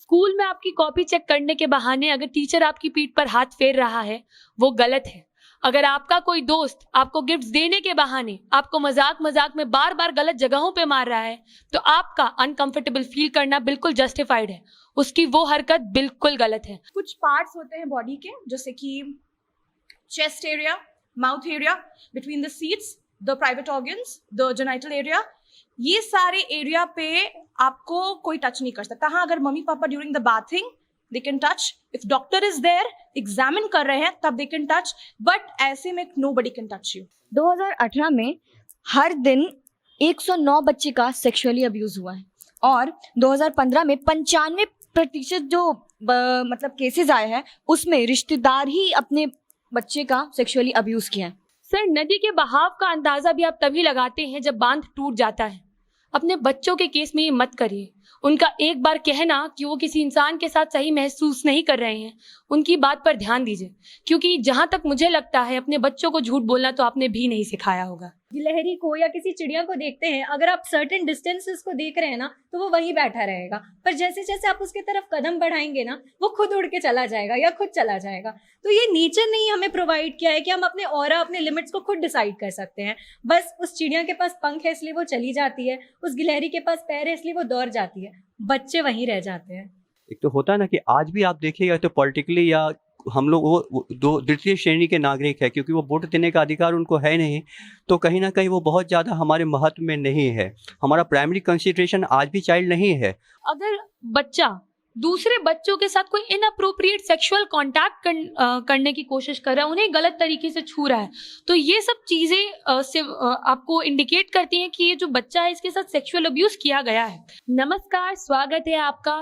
School में आपकी copy check करने के बहाने अगर टीचर आपकी पीठ पर हाथ फेर रहा है, वो गलत है। अगर आपका कोई दोस्त आपको गिफ्ट्स देने के बहाने आपको मजाक मजाक में बार बार गलत जगहों पे मार रहा है, तो आपका अनकंफर्टेबल फील करना बिल्कुल जस्टिफाइड है। उसकी वो हरकत बिल्कुल गलत है। कुछ पार्ट्स होते हैं बॉडी के, जैसे कि chest area, mouth area, between the seats, the private organs, the genital area, ये सारे एरिया पे आपको कोई टच नहीं कर सकता। हाँ, अगर mummy papa during the bathing they can touch, if doctor is there examine कर रहे हैं तब दे कैन टच, बट ऐसे में नोबडी कैन टच यू। 2018 में हर दिन 109 बच्चे का सेक्सुअली अब्यूज हुआ है और 2015 में 95% जो मतलब केसेस आए हैं उसमें रिश्तेदार ही अपने बच्चे का सेक्सुअली अब्यूज किया है। सर, नदी के बहाव का अंदाजा भी आप तभी लगाते हैं जब बांध टूट जाता है। अपने बच्चों के केस में ये मत करिए। उनका एक बार कहना कि वो किसी इंसान के साथ सही महसूस नहीं कर रहे हैं, उनकी बात पर ध्यान दीजिए, क्योंकि जहां तक मुझे लगता है अपने बच्चों को झूठ बोलना तो आपने भी नहीं सिखाया होगा। गिलहरी को या किसी चिड़िया को देखते हैं, अगर आप सर्टेन डिस्टेंसेस को देख रहे हैं ना, तो वो वहीं बैठा रहेगा, पर जैसे जैसे आप उसके तरफ कदम बढ़ाएंगे ना, वो खुद उड़ के चला जाएगा या खुद चला जाएगा। तो ये नेचर ने ही हमें प्रोवाइड किया है कि हम अपने ऑरा, अपने लिमिट्स को खुद डिसाइड कर सकते हैं। बस उस चिड़िया के पास पंख है इसलिए वो चली जाती है, उस गिलहरी के पास पैर है इसलिए वो दौड़ जाती है, बच्चे वहीं रह जाते हैं। एक तो होता है ना कि आज भी आप देखिएगा तो पॉलिटिकली या हम लोग वो दो द्वितीय श्रेणी के नागरिक है, क्योंकि वो वोट देने का अधिकार उनको है नहीं, तो कहीं ना कहीं वो बहुत ज़्यादा हमारे महत्व में नहीं है। हमारा प्राइमरी कंसिडरेशन आज भी चाइल्ड नहीं है। अगर बच्चा दूसरे बच्चों के साथ कोई इनअप्रोप्रिएट सेक्सुअल कांटेक्ट करने की कोशिश कर रहा है, उन्हें गलत तरीके से छू रहा है, तो ये सब चीजें आपको इंडिकेट करती हैं कि ये जो बच्चा है इसके साथ सेक्सुअल अब्यूज किया गया है। नमस्कार, स्वागत है आपका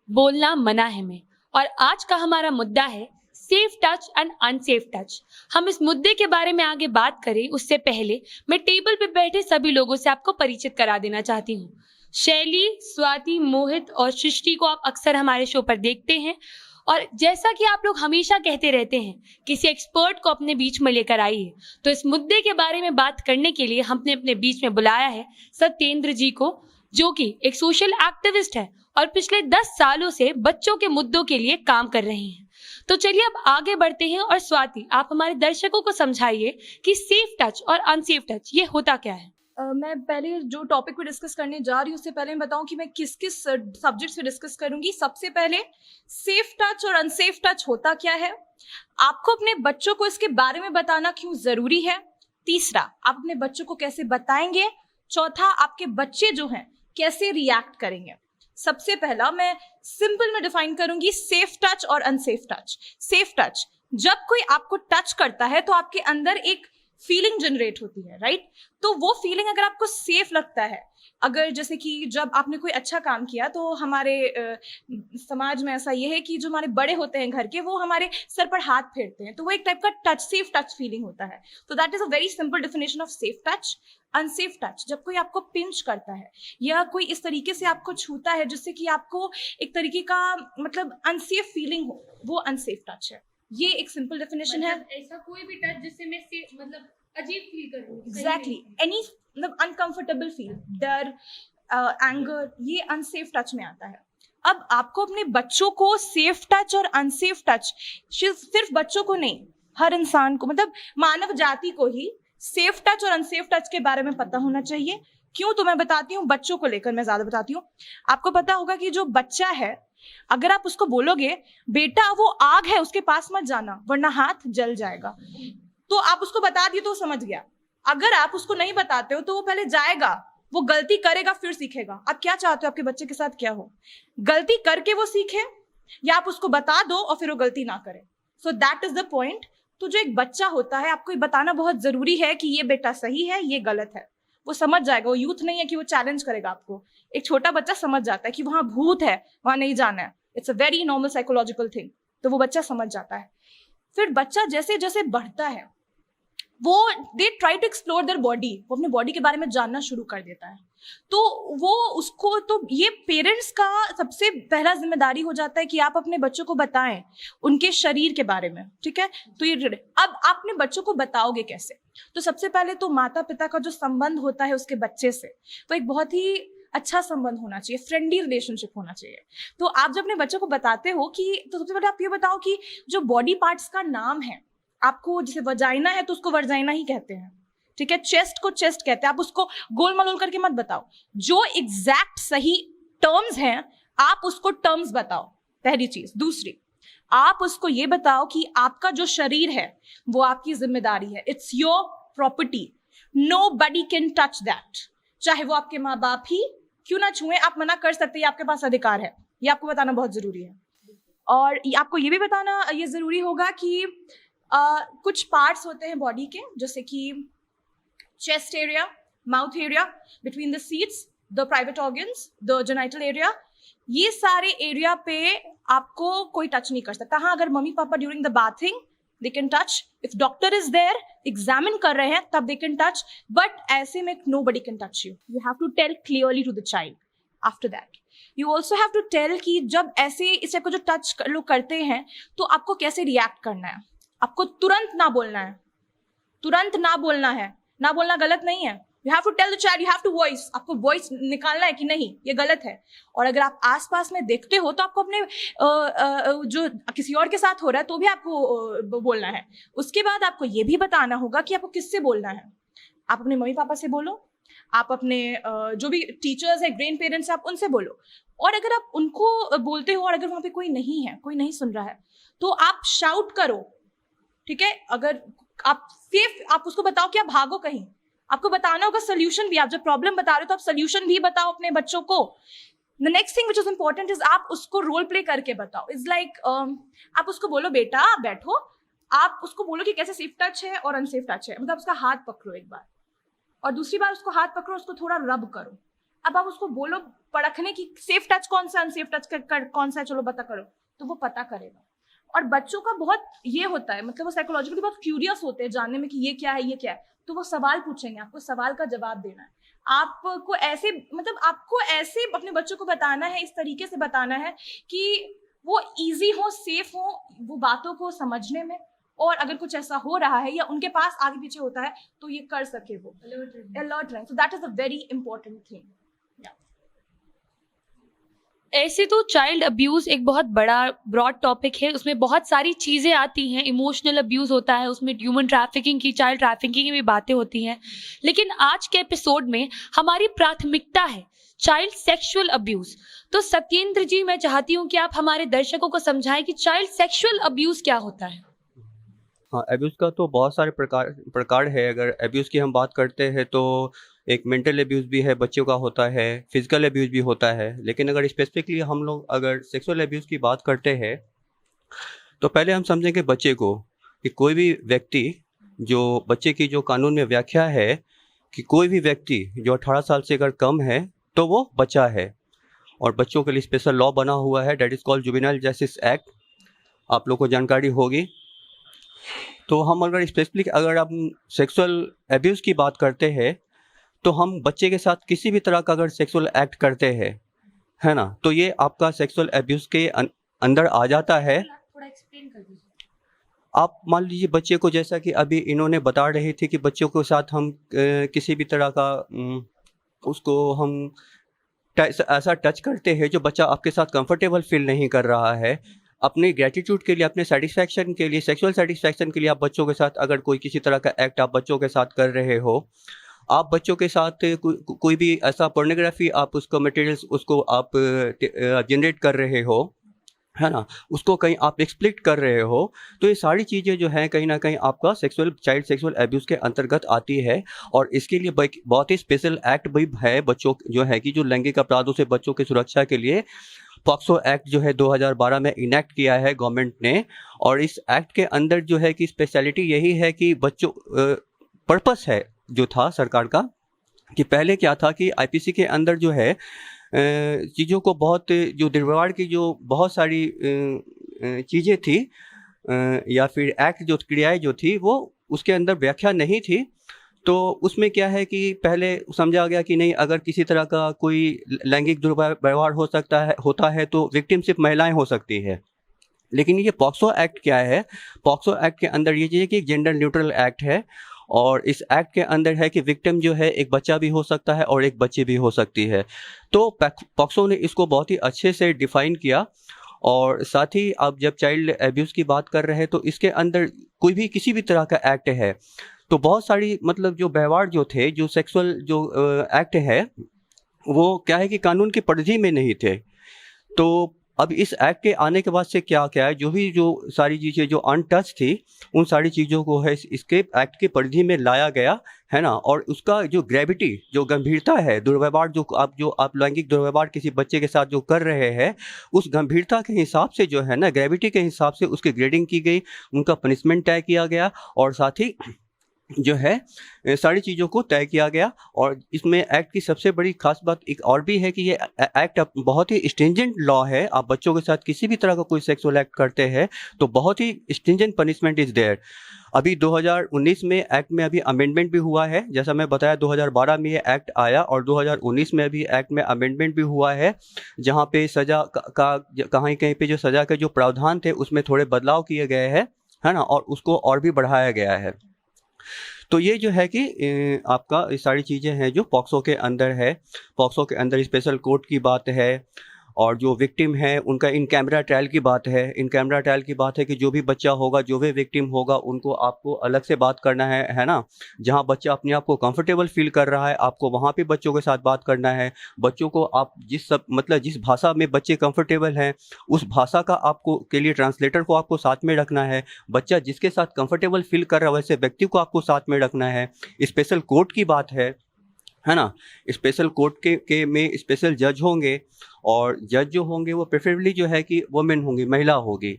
बोलना मना है में, और आज का हमारा मुद्दा है safe touch and unsafe touch. हम इस मुद्दे के बारे में आगे बात करें उससे पहले मैं टेबल पे बैठे सभी लोगों से आपको परिचित करा देना चाहती हूँ। शैली, स्वाति, मोहित और सृष्टि को आप अक्सर हमारे शो पर देखते हैं, और जैसा कि आप लोग हमेशा कहते रहते हैं किसी एक्सपर्ट को अपने बीच में लेकर आइए, तो इस मुद्दे के बारे में बात करने के लिए हमने अपने बीच में बुलाया है सत्येंद्र जी को, जो कि एक सोशल एक्टिविस्ट है और पिछले 10 सालों से बच्चों के मुद्दों के लिए काम कर रहे हैं। तो चलिए अब आगे बढ़ते हैं, और स्वाति आप हमारे दर्शकों को समझाइए कि सेफ टच और अनसेफ टच ये होता क्या है। मैं पहले जो टॉपिक पे डिस्कस करने जा रही हूँ उससे पहले मैं बताऊं कि मैं किस किस सब्जेक्ट्स पे डिस्कस करूंगी। सबसे पहले सेफ टच और अनसेफ टच होता क्या है, आपको अपने बच्चों को इसके बारे में बताना क्यों जरूरी है, तीसरा आप अपने बच्चों को कैसे बताएंगे, चौथा आपके बच्चे जो हैं कैसे रिएक्ट करेंगे। सबसे पहला मैं सिंपल में डिफाइन करूंगी सेफ टच और अनसेफ टच। सेफ टच, जब कोई आपको टच करता है तो आपके अंदर एक फीलिंग जनरेट होती है, राइट। तो वो फीलिंग अगर आपको सेफ लगता है, अगर जैसे कि जब आपने कोई अच्छा काम किया, तो हमारे समाज में ऐसा ये है कि जो हमारे बड़े होते हैं घर के, वो हमारे सर पर हाथ फेरते हैं, तो वो एक टाइप का टच, सेफ टच फीलिंग होता है। तो that is a very simple definition of safe touch. Unsafe touch, जब कोई आपको पिंच करता है या कोई इस तरीके से आपको छूता है जिससे कि आपको एक तरीके का मतलब अनसेफ फीलिंग हो, वो अनसेफ टच है। ये एक सिंपल डेफिनेशन है। ऐसा कोई भी टच जिससे मैं मतलब अजीब फील करूं। एग्जैक्टली, एनी मतलब अनकंफर्टेबल फील, डर, एंगर, ये अनसेफ टच में आता है। अब आपको अपने बच्चों को सेफ टच और अनसेफ टच, सिर्फ बच्चों को नहीं, हर इंसान को, मतलब मानव जाति को ही सेफ टच और अनसेफ टच के बारे में पता होना चाहिए। क्यों, तो मैं बताती हूँ। बच्चों को लेकर मैं ज्यादा बताती हूँ। आपको पता होगा कि जो बच्चा है, अगर आप उसको बोलोगे बेटा वो आग है उसके पास मत जाना वरना हाथ जल जाएगा, तो आप उसको बता दिए तो वो समझ गया। अगर आप उसको नहीं बताते हो तो वो पहले जाएगा, वो गलती करेगा फिर सीखेगा। आप क्या चाहते हो आपके बच्चे के साथ क्या हो, गलती करके वो सीखे, या आप उसको बता दो और फिर वो गलती ना करे। So that is the point. तो जो एक बच्चा होता है, आपको ये बताना बहुत जरूरी है कि ये बेटा सही है, ये गलत है। वो समझ जाएगा। वो यूथ नहीं है कि वो चैलेंज करेगा आपको। एक छोटा बच्चा समझ जाता है कि वहां भूत है, वहां नहीं जाना है। It's a very normal psychological thing. तो वो बच्चा समझ जाता है। फिर बच्चा जैसे जैसे बढ़ता है, वो they try to explore their body, वो अपने बॉडी के बारे में जानना शुरू कर देता है। तो वो उसको, तो ये पेरेंट्स का सबसे पहला जिम्मेदारी हो जाता है कि आप अपने बच्चों को बताएं उनके शरीर के बारे में, ठीक है। तो ये अब आप अपने बच्चों को बताओगे कैसे, तो सबसे पहले तो माता पिता का जो संबंध होता है उसके बच्चे से, वो एक बहुत ही अच्छा संबंध होना चाहिए, फ्रेंडली रिलेशनशिप होना चाहिए। तो आप जब अपने बच्चों को बताते हो कि, तो सबसे पहले आप ये बताओ कि जो बॉडी पार्ट्स का नाम है, आपको जैसे वजाइना है तो उसको वर्जाइना ही कहते हैं, ठीक है, चेस्ट को चेस्ट कहते हैं, आप उसको गोल मलोल करके मत बताओ। जो एग्जैक्ट सही टर्म्स हैं आप उसको टर्म्स बताओ, पहली चीज। दूसरी, आप उसको ये बताओ कि आपका जो शरीर है वो आपकी जिम्मेदारी है, it's your property, nobody can touch that, चाहे वो आपके माँ बाप ही क्यों ना छुए, आप मना कर सकते हैं, आपके पास अधिकार है। ये आपको बताना बहुत जरूरी है। और आपको ये भी बताना ये जरूरी होगा कि कुछ पार्ट्स होते हैं बॉडी के, जैसे कि chest area, mouth area, between the seats, the private organs, the genital area, ये सारे एरिया पे आपको कोई टच नहीं कर सकता। हाँ, अगर mummy papa during the bathing they can touch, if doctor is there examine कर रहे हैं तब दे कैन टच, बट ऐसे में nobody can touch you. You have to tell clearly to the child. After that you also have to tell कि जब ऐसे इस टाइप को जो टच लोग करते हैं तो आपको कैसे रिएक्ट करना है। आपको तुरंत ना बोलना है, तुरंत ना बोलना है, ना बोलना गलत नहीं है। You have to tell the child, you have to voice, आपको वॉइस निकालना है कि नहीं ये गलत है। और अगर आप आसपास में देखते हो तो आपको अपने जो किसी और के साथ हो रहा है तो भी आपको बोलना है। उसके बाद आपको ये भी बताना होगा कि आपको किससे बोलना है। आप अपने मम्मी पापा से बोलो, आप अपने जो भी टीचर्स है, ग्रैंड पेरेंट्स आप उनसे बोलो। और अगर आप उनको बोलते हो और अगर वहाँ पे कोई नहीं है, कोई नहीं सुन रहा है, तो आप शाउट करो, ठीक है। अगर आप सेफ, आप उसको बताओ कि आप भागो कहीं, आपको बताना होगा सोल्यूशन भी। आप जब प्रॉब्लम बता रहे हो तो आप सोल्यूशन भी बताओ अपने बच्चों को। The next thing which is important is आप उसको रोल प्ले करके बताओ। इज लाइक आप उसको बोलो बेटा आप बैठो, आप उसको बोलो कि कैसे सेफ टच है और अनसेफ टच है, मतलब उसका हाथ पकड़ो एक बार, और दूसरी बार उसको हाथ पकड़ो, उसको थोड़ा रब करो। अब आप उसको बोलो परखने की सेफ टच कौन सा, अनसेफ टच कौन सा है, चलो पता करो, तो वो पता करेगा। और बच्चों का बहुत ये होता है, मतलब वो साइकोलॉजिकली बहुत क्यूरियस होते हैं जानने में कि ये क्या है, ये क्या है, तो वो सवाल पूछेंगे, आपको सवाल का जवाब देना है। आपको ऐसे, मतलब आपको ऐसे अपने बच्चों को बताना है, इस तरीके से बताना है कि वो इजी हो, सेफ हो वो बातों को समझने में, और अगर कुछ ऐसा हो रहा है या उनके पास आगे पीछे होता है तो ये कर सके, वो अलर्ट रहें। So that is a very important thing. ऐसे तो चाइल्ड अब्यूज़ एक बहुत बड़ा ब्रॉड टॉपिक है, उसमें बहुत सारी चीज़ें आती हैं। इमोशनल अब्यूज़ होता है, उसमें ह्यूमन ट्रैफिकिंग की, चाइल्ड ट्रैफिकिंग की भी बातें होती हैं। लेकिन आज के एपिसोड में हमारी प्राथमिकता है चाइल्ड सेक्सुअल अब्यूज़। तो सत्येंद्र जी, मैं चाहती हूँ कि आप हमारे दर्शकों को समझाएं कि चाइल्ड सेक्सुअल अब्यूज़ क्या होता है। हाँ, अब्यूज़ का तो बहुत सारे प्रकार है। अगर अब्यूज़ की हम बात करते हैं तो एक मेंटल अब्यूज़ भी है, बच्चों का होता है, फिजिकल अब्यूज़ भी होता है। लेकिन अगर स्पेसिफिकली हम लोग अगर सेक्सुअल अब्यूज़ की बात करते हैं तो पहले हम समझेंगे बच्चे को, कि कोई भी व्यक्ति, जो बच्चे की जो कानून में व्याख्या है कि कोई भी व्यक्ति जो 18 साल से अगर कम है तो वो बच्चा है। और बच्चों के लिए स्पेशल लॉ बना हुआ है, that is called juvenile justice act, आप लोग को जानकारी होगी। तो हम अगर स्पेसिफिक अगर हम सेक्सुअल अब्यूज़ की बात करते हैं तो हम बच्चे के साथ किसी भी तरह का अगर सेक्सुअल एक्ट करते हैं, है ना, तो ये आपका सेक्सुअल अब्यूज़ के अंदर आ जाता है। थोड़ा एक्सप्लेन कर दीजिए। आप मान लीजिए बच्चे को, जैसा कि अभी इन्होंने बता रहे थे कि बच्चों के साथ हम किसी भी तरह का उसको हम ऐसा टच करते हैं जो बच्चा आपके साथ कंफर्टेबल फील नहीं कर रहा है। अपने ग्रेटिट्यूड के लिए, अपने सेटिस्फैक्शन के लिए, सेक्सुअल सेटिस्फैक्शन के लिए आप बच्चों के साथ अगर कोई किसी तरह का एक्ट आप बच्चों के साथ कर रहे हो, आप बच्चों के साथ कोई भी ऐसा पोर्नोग्राफी आप उसको मटेरियल्स उसको आप जनरेट कर रहे हो, है ना, उसको कहीं आप एक्सप्लिट कर रहे हो, तो ये सारी चीज़ें जो हैं कहीं ना कहीं आपका चाइल्ड सेक्सुअल अब्यूज़ के अंतर्गत आती है। और इसके लिए बहुत ही स्पेशल एक्ट भी है बच्चों जो है कि जो लैंगिक अपराधों से बच्चों की सुरक्षा के लिए पॉक्सो एक्ट जो है 2012 में इनेक्ट किया है गवर्नमेंट ने। और इस एक्ट के अंदर जो है कि स्पेशलिटी यही है कि बच्चों पर्पस है जो था सरकार का, कि पहले क्या था कि आईपीसी के अंदर जो है चीज़ों को बहुत, जो निर्वाण की जो बहुत सारी चीज़ें थी या फिर एक्ट जो क्रियाएं जो थी वो उसके अंदर व्याख्या नहीं थी। तो उसमें क्या है कि पहले समझा गया कि नहीं, अगर किसी तरह का कोई लैंगिक दुर्व्यवहार होता है तो विक्टिम सिर्फ महिलाएं हो सकती है। लेकिन ये पॉक्सो एक्ट क्या है, पॉक्सो एक्ट के अंदर ये चीज़ कि जेंडर न्यूट्रल एक्ट है और इस एक्ट के अंदर है कि विक्टिम जो है एक बच्चा भी हो सकता है और एक बच्ची भी हो सकती है। तो पॉक्सो ने इसको बहुत ही अच्छे से डिफाइन किया। और साथ ही आप जब चाइल्ड एब्यूज़ की बात कर रहे हैं तो इसके अंदर कोई भी किसी भी तरह का एक्ट है तो बहुत सारी मतलब जो व्यवहार जो थे, जो सेक्सुअल जो एक्ट है वो क्या है कि कानून की परिधि में नहीं थे। तो अब इस एक्ट के आने के बाद से क्या क्या है, जो सारी चीज़ें जो अनटच थी उन सारी चीज़ों को है इसके एक्ट की परिधि में लाया गया है ना। और उसका जो ग्रेविटी, जो गंभीरता है, दुर्व्यवहार जो आप लैंगिक दुर्व्यवहार किसी बच्चे के साथ जो कर रहे हैं उस गंभीरता के हिसाब से जो है ना, ग्रेविटी के हिसाब से उसकी ग्रेडिंग की गई, उनका पनिशमेंट तय किया गया और साथ ही जो है सारी चीज़ों को तय किया गया। और इसमें एक्ट की सबसे बड़ी खास बात एक और भी है कि ये एक्ट बहुत ही स्ट्रिंजेंट लॉ है। आप बच्चों के साथ किसी भी तरह का कोई सेक्सुअल एक्ट करते हैं तो बहुत ही स्ट्रिंजेंट पनिशमेंट इज़ देयर। अभी 2019 में एक्ट में अभी अमेंडमेंट भी हुआ है, जैसा मैं बताया 2012 में ये एक्ट आया और 2019 में अभी एक्ट में अमेंडमेंट भी हुआ है, जहाँ पे सज़ा का कहीं कहीं पे जो सज़ा के जो प्रावधान थे उसमें थोड़े बदलाव किए गए हैं, है ना, और उसको और भी बढ़ाया गया है। तो ये जो है कि आपका ये सारी चीज़ें हैं जो पॉक्सो के अंदर है। पॉक्सो के अंदर स्पेशल कोर्ट की बात है और जो विक्टिम है उनका इन कैमरा ट्रायल की बात है। इन कैमरा ट्रायल की बात है कि जो भी बच्चा होगा, जो भी विक्टिम होगा, उनको आपको अलग से बात करना है ना। जहां बच्चा अपने आप को कंफर्टेबल फील कर रहा है आपको वहां पे बच्चों के साथ बात करना है। बच्चों को आप जिस भाषा में बच्चे कंफर्टेबल हैं उस भाषा का आपको के लिए ट्रांसलेटर को आपको साथ में रखना है। बच्चा जिसके साथ कंफर्टेबल फील कर रहा है वैसे व्यक्ति को आपको साथ में रखना है। स्पेशल कोर्ट की बात है ना। स्पेशल कोर्ट के में स्पेशल जज होंगे और जज जो होंगे वो प्रेफरेबली जो है कि वुमेन होंगी, महिला होगी,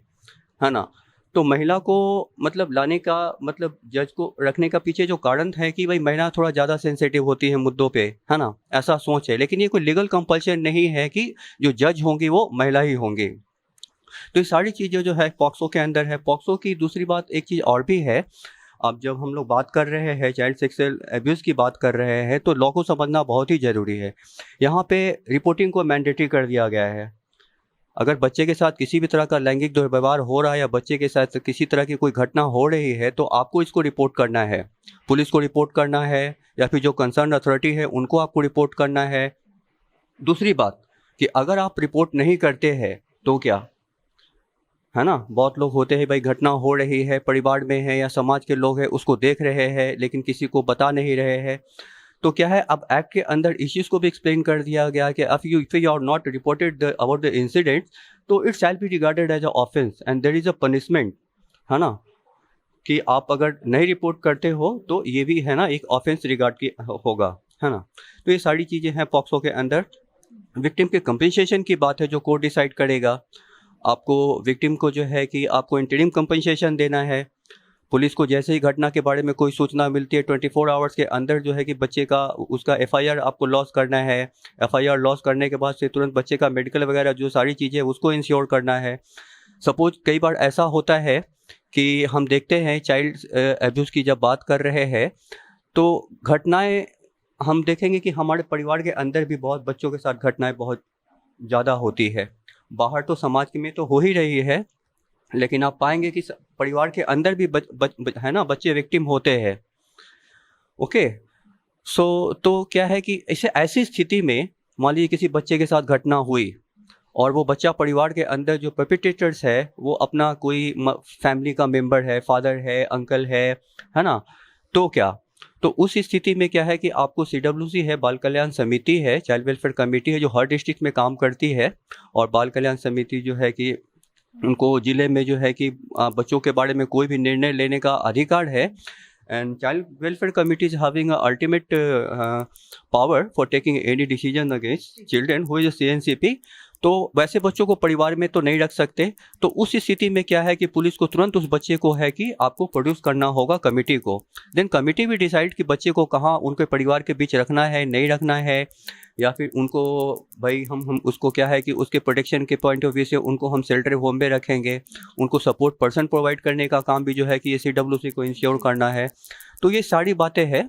है ना। तो महिला को मतलब लाने का मतलब जज को रखने का पीछे जो कारण है कि भाई महिला थोड़ा ज़्यादा सेंसिटिव होती है मुद्दों पे, है ना, ऐसा सोच है। लेकिन ये कोई लीगल कंपल्शन नहीं है कि जो जज होंगी वो महिला ही होंगी। तो ये सारी चीज़ें जो है पॉक्सो के अंदर है। पॉक्सो की दूसरी बात एक चीज़ और भी है। अब जब हम लोग बात कर रहे हैं चाइल्ड सेक्सुअल एब्यूज़ की बात कर रहे हैं तो लॉ को समझना बहुत ही ज़रूरी है। यहाँ पे रिपोर्टिंग को मैंडेटरी कर दिया गया है। अगर बच्चे के साथ किसी भी तरह का लैंगिक दुर्व्यवहार हो रहा है या बच्चे के साथ किसी तरह की कोई घटना हो रही है तो आपको इसको रिपोर्ट करना है, पुलिस को रिपोर्ट करना है या फिर जो कंसर्न अथॉरिटी है उनको आपको रिपोर्ट करना है। दूसरी बात कि अगर आप रिपोर्ट नहीं करते हैं तो क्या, है ना, बहुत लोग होते हैं भाई घटना हो रही है, परिवार में है या समाज के लोग हैं उसको देख रहे हैं लेकिन किसी को बता नहीं रहे हैं। तो क्या है, अब एक्ट के अंदर इस चीज़ को भी एक्सप्लेन कर दिया गया कि if you are not reported about the incident तो it shall be regarded as a offence and there is a punishment, है ना, कि आप अगर नहीं रिपोर्ट करते हो तो ये भी है ना एक ऑफेंस रिगार्ड की होगा, है ना। तो ये सारी चीज़ें हैं पॉक्सो के अंदर। विक्टिम के कंपनसेशन की बात है जो कोर्ट डिसाइड करेगा। आपको विक्टिम को जो है कि आपको इंटरिम कंपनसेशन देना है। पुलिस को जैसे ही घटना के बारे में कोई सूचना मिलती है 24 आवर्स के अंदर जो है कि बच्चे का उसका एफआईआर आपको लॉस करना है। एफआईआर लॉस करने के बाद से तुरंत बच्चे का मेडिकल वगैरह जो सारी चीज़ें उसको इंश्योर करना है। सपोज कई बार ऐसा होता है कि हम देखते हैं चाइल्ड एब्यूज़ की जब बात कर रहे हैं तो घटनाएं हम देखेंगे कि हमारे परिवार के अंदर भी बहुत बच्चों के साथ घटनाएं बहुत ज़्यादा होती है। बाहर तो समाज में तो हो ही रही है लेकिन आप पाएंगे कि परिवार के अंदर भी है ना बच्चे विक्टिम होते हैं। ओके, सो तो क्या है कि ऐसी स्थिति में मान लीजिए किसी बच्चे के साथ घटना हुई और वो बच्चा परिवार के अंदर जो परपेट्रेटर्स है वो अपना कोई फैमिली का मेंबर है, फादर है, अंकल है ना। तो क्या, तो उस स्थिति में क्या है कि आपको CWC है, बाल कल्याण समिति है, चाइल्ड वेलफेयर कमेटी है जो हर डिस्ट्रिक्ट में काम करती है और बाल कल्याण समिति जो है कि उनको जिले में जो है कि बच्चों के बारे में कोई भी निर्णय लेने का अधिकार है। And child welfare committee is having ultimate power for taking any decision against children who is CNCP। तो वैसे बच्चों को परिवार में तो नहीं रख सकते। तो उस स्थिति में क्या है कि पुलिस को तुरंत उस बच्चे को है कि आपको प्रोड्यूस करना होगा कमेटी को। देन कमेटी भी डिसाइड कि बच्चे को कहाँ उनके परिवार के बीच रखना है, नहीं रखना है, या फिर उनको भाई हम उसको क्या है कि उसके प्रोटेक्शन के पॉइंट ऑफ व्यू से उनको हम शेल्टर होम में रखेंगे। उनको सपोर्ट पर्सन प्रोवाइड करने का काम भी जो है कि ये CWC को इंश्योर करना है। तो ये सारी बातें हैं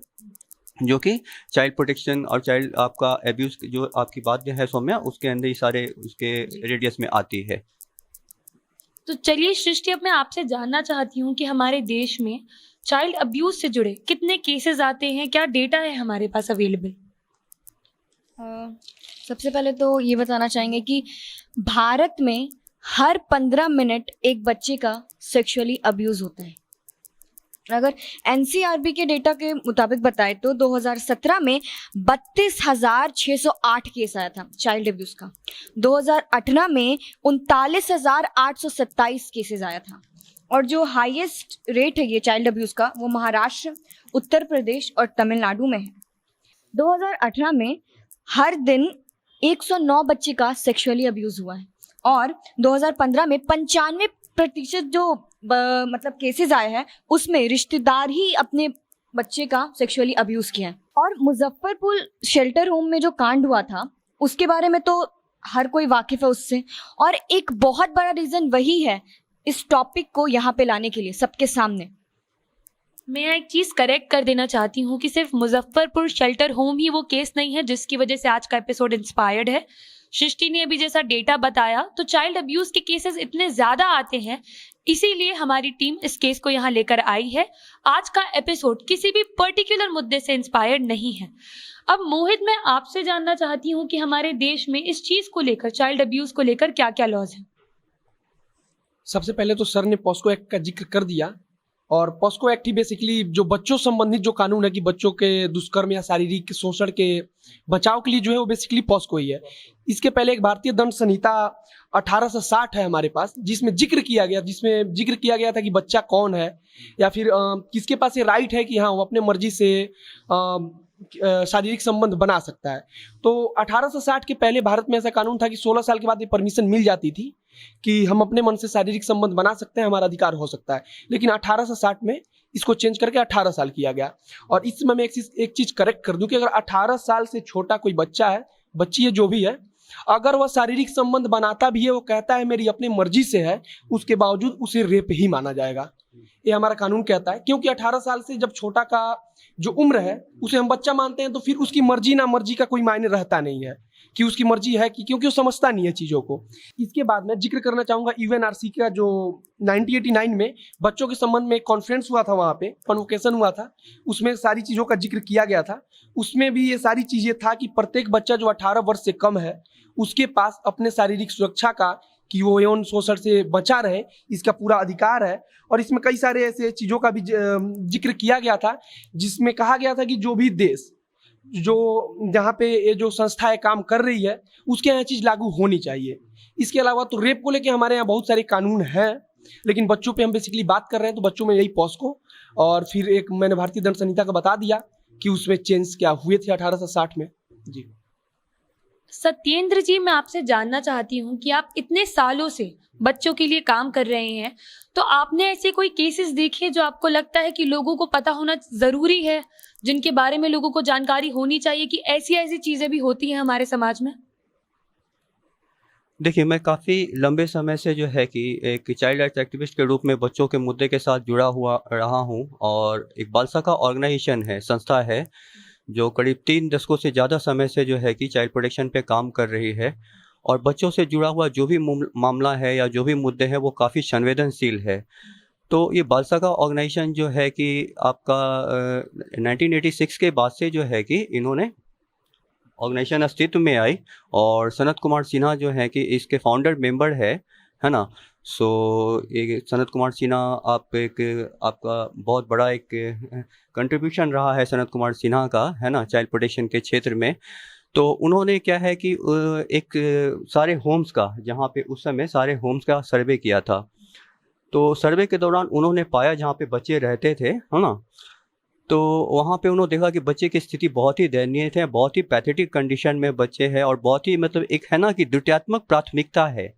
जो कि चाइल्ड प्रोटेक्शन और चाइल्ड आपका एब्यूज़ जो आपकी बात जो है सौम्या उसके अंदर ही सारे उसके रेडियस में आती है। तो चलिए सृष्टि, अब मैं आपसे जानना चाहती हूँ कि हमारे देश में चाइल्ड अब्यूज से जुड़े कितने केसेस आते हैं, क्या डेटा है हमारे पास अवेलेबल? सबसे पहले तो ये बताना चाहेंगे कि भारत में हर 15 मिनट एक बच्चे का सेक्सुअली अब्यूज होता है। अगर एनसीआरबी के डेटा के मुताबिक बताए तो 2017 में 32,608 केस आया था चाइल्ड अब्यूज का। 2018 में 39,827 केसेस आया था। और जो हाईएस्ट रेट है ये चाइल्ड अब्यूज का वो महाराष्ट्र, उत्तर प्रदेश और तमिलनाडु में है। 2018 में हर दिन 109 बच्चे का सेक्सुअली अब्यूज हुआ है और 2015 में 95% जो मतलब केसेस आए हैं उसमें रिश्तेदार ही अपने बच्चे का सेक्सुअली अब्यूज किया है। और मुजफ्फरपुर शेल्टर होम में जो कांड हुआ था उसके बारे में तो हर कोई वाकिफ है उससे, और एक बहुत बड़ा रीजन वही है इस टॉपिक को यहाँ पे लाने के लिए सबके सामने। मैं यहाँ एक चीज़ करेक्ट कर देना चाहती हूँ कि सिर्फ मुजफ्फरपुर शेल्टर होम ही वो केस नहीं है जिसकी वजह से आज का एपिसोड इंस्पायर्ड है। सृष्टि ने अभी जैसा डेटा बताया तो चाइल्ड अब्यूज के केसेस इतने ज़्यादा आते हैं, इसीलिए हमारी टीम इस केस को यहाँ लेकर आई है। आज का एपिसोड किसी भी पर्टिकुलर मुद्दे से इंस्पायर्ड नहीं है। अब मोहित, मैं आपसे जानना चाहती हूँ कि हमारे देश में इस चीज़ को लेकर, चाइल्ड अब्यूज को लेकर क्या क्या लॉज हैं? सबसे पहले तो सर ने पॉस्को एक्ट का जिक्र कर दिया, और पॉस्को एक्ट ही बेसिकली जो बच्चों संबंधित जो कानून है कि बच्चों के दुष्कर्म या शारीरिक शोषण के बचाव के लिए जो है वो बेसिकली पॉस्को ही है। इसके पहले एक भारतीय दंड संहिता 1860 है हमारे पास, जिसमें जिक्र किया गया था कि बच्चा कौन है या फिर किसके पास ये राइट है कि हाँ वो अपने मर्जी से शारीरिक संबंध बना सकता है। तो 1860 के पहले भारत में ऐसा कानून था कि 16 साल के बाद ये परमिशन मिल जाती थी कि हम अपने मन से शारीरिक संबंध बना सकते हैं, हमारा अधिकार हो सकता है। लेकिन 1860 में इसको चेंज करके 18 साल किया गया। और इस समय मैं एक चीज करेक्ट कर दूं कि अगर 18 साल से छोटा कोई बच्चा है, बच्ची है, जो भी है, अगर वह शारीरिक संबंध बनाता भी है, वो कहता है मेरी अपनी मर्जी से है, उसके बावजूद उसे रेप ही माना जाएगा। ये हमारा कानून कहता है, क्योंकि 18 साल से जब छोटा का जो उम्र है उसे हम बच्चा मानते हैं, तो फिर उसकी मर्जी ना मर्जी का कोई मायने रहता नहीं है कि उसकी मर्जी है कि, क्योंकि वो समझता नहीं है चीजों को। इसके बाद मैं जिक्र करना चाहूंगा यूएनआरसी का जो 1989 में बच्चों के संबंध में एक कॉन्फ्रेंस हुआ था, वहां पे कन्वोकेशन हुआ था, उसमें सारी चीजों का जिक्र किया गया था। उसमें भी ये सारी चीजें था कि प्रत्येक बच्चा जो 18 वर्ष से कम है उसके पास अपने शारीरिक सुरक्षा का, कि वो यौन शोषण से बचा रहे, इसका पूरा अधिकार है। और इसमें कई सारे ऐसे चीज़ों का भी जिक्र किया गया था, जिसमें कहा गया था कि जो भी देश जो जहाँ पे ये जो संस्थाएं काम कर रही है उसके यहाँ चीज़ लागू होनी चाहिए। इसके अलावा तो रेप को लेके हमारे यहाँ बहुत सारे कानून हैं, लेकिन बच्चों पे हम बेसिकली बात कर रहे हैं, तो बच्चों में यही पॉस्को और फिर एक मैंने भारतीय दंड संहिता का बता दिया कि उसमें चेंज क्या हुए थे 1860 में। जी सत्येंद्र जी, मैं आपसे जानना चाहती हूँ कि आप इतने सालों से बच्चों के लिए काम कर रहे हैं, तो आपने ऐसे कोई केसेस देखे जो आपको लगता है कि लोगों को पता होना जरूरी है, जिनके बारे में लोगों को जानकारी होनी चाहिए कि ऐसी ऐसी चीजें भी होती हैं हमारे समाज में? देखिए, मैं काफ़ी लंबे समय से जो है कि एक चाइल्ड राइट्स एक्टिविस्ट के रूप में बच्चों के मुद्दे के साथ जुड़ा हुआ रहा हूँ, और एक बालसखा ऑर्गेनाइजेशन है, संस्था है, जो करीब 3 दशकों से ज़्यादा समय से जो है कि चाइल्ड प्रोटेक्शन पे काम कर रही है। और बच्चों से जुड़ा हुआ जो भी मामला है या जो भी मुद्दे हैं वो काफ़ी संवेदनशील है। तो ये बालसखा ऑर्गेनाइजेशन जो है कि आपका 1986 के बाद से जो है कि इन्होंने ऑर्गेनाइजेशन अस्तित्व में आई, और सनत कुमार सिन्हा जो है कि इसके फाउंडर मेंबर है ना। सो ये सनत कुमार सिन्हा आपका बहुत बड़ा एक कंट्रीब्यूशन रहा है सनत कुमार सिन्हा का, है ना, चाइल्ड प्रोटेक्शन के क्षेत्र में। तो उन्होंने क्या है कि एक सारे होम्स का, जहाँ पे उस समय सारे होम्स का सर्वे किया था। तो सर्वे के दौरान उन्होंने पाया जहाँ पे बच्चे रहते थे, है ना, तो वहाँ पे उन्होंने देखा कि बच्चे की स्थिति बहुत ही दयनीय है, बहुत ही पैथेटिक कंडीशन में बच्चे हैं, और बहुत ही मतलब एक है ना कि द्वितीयात्मक प्राथमिकता है।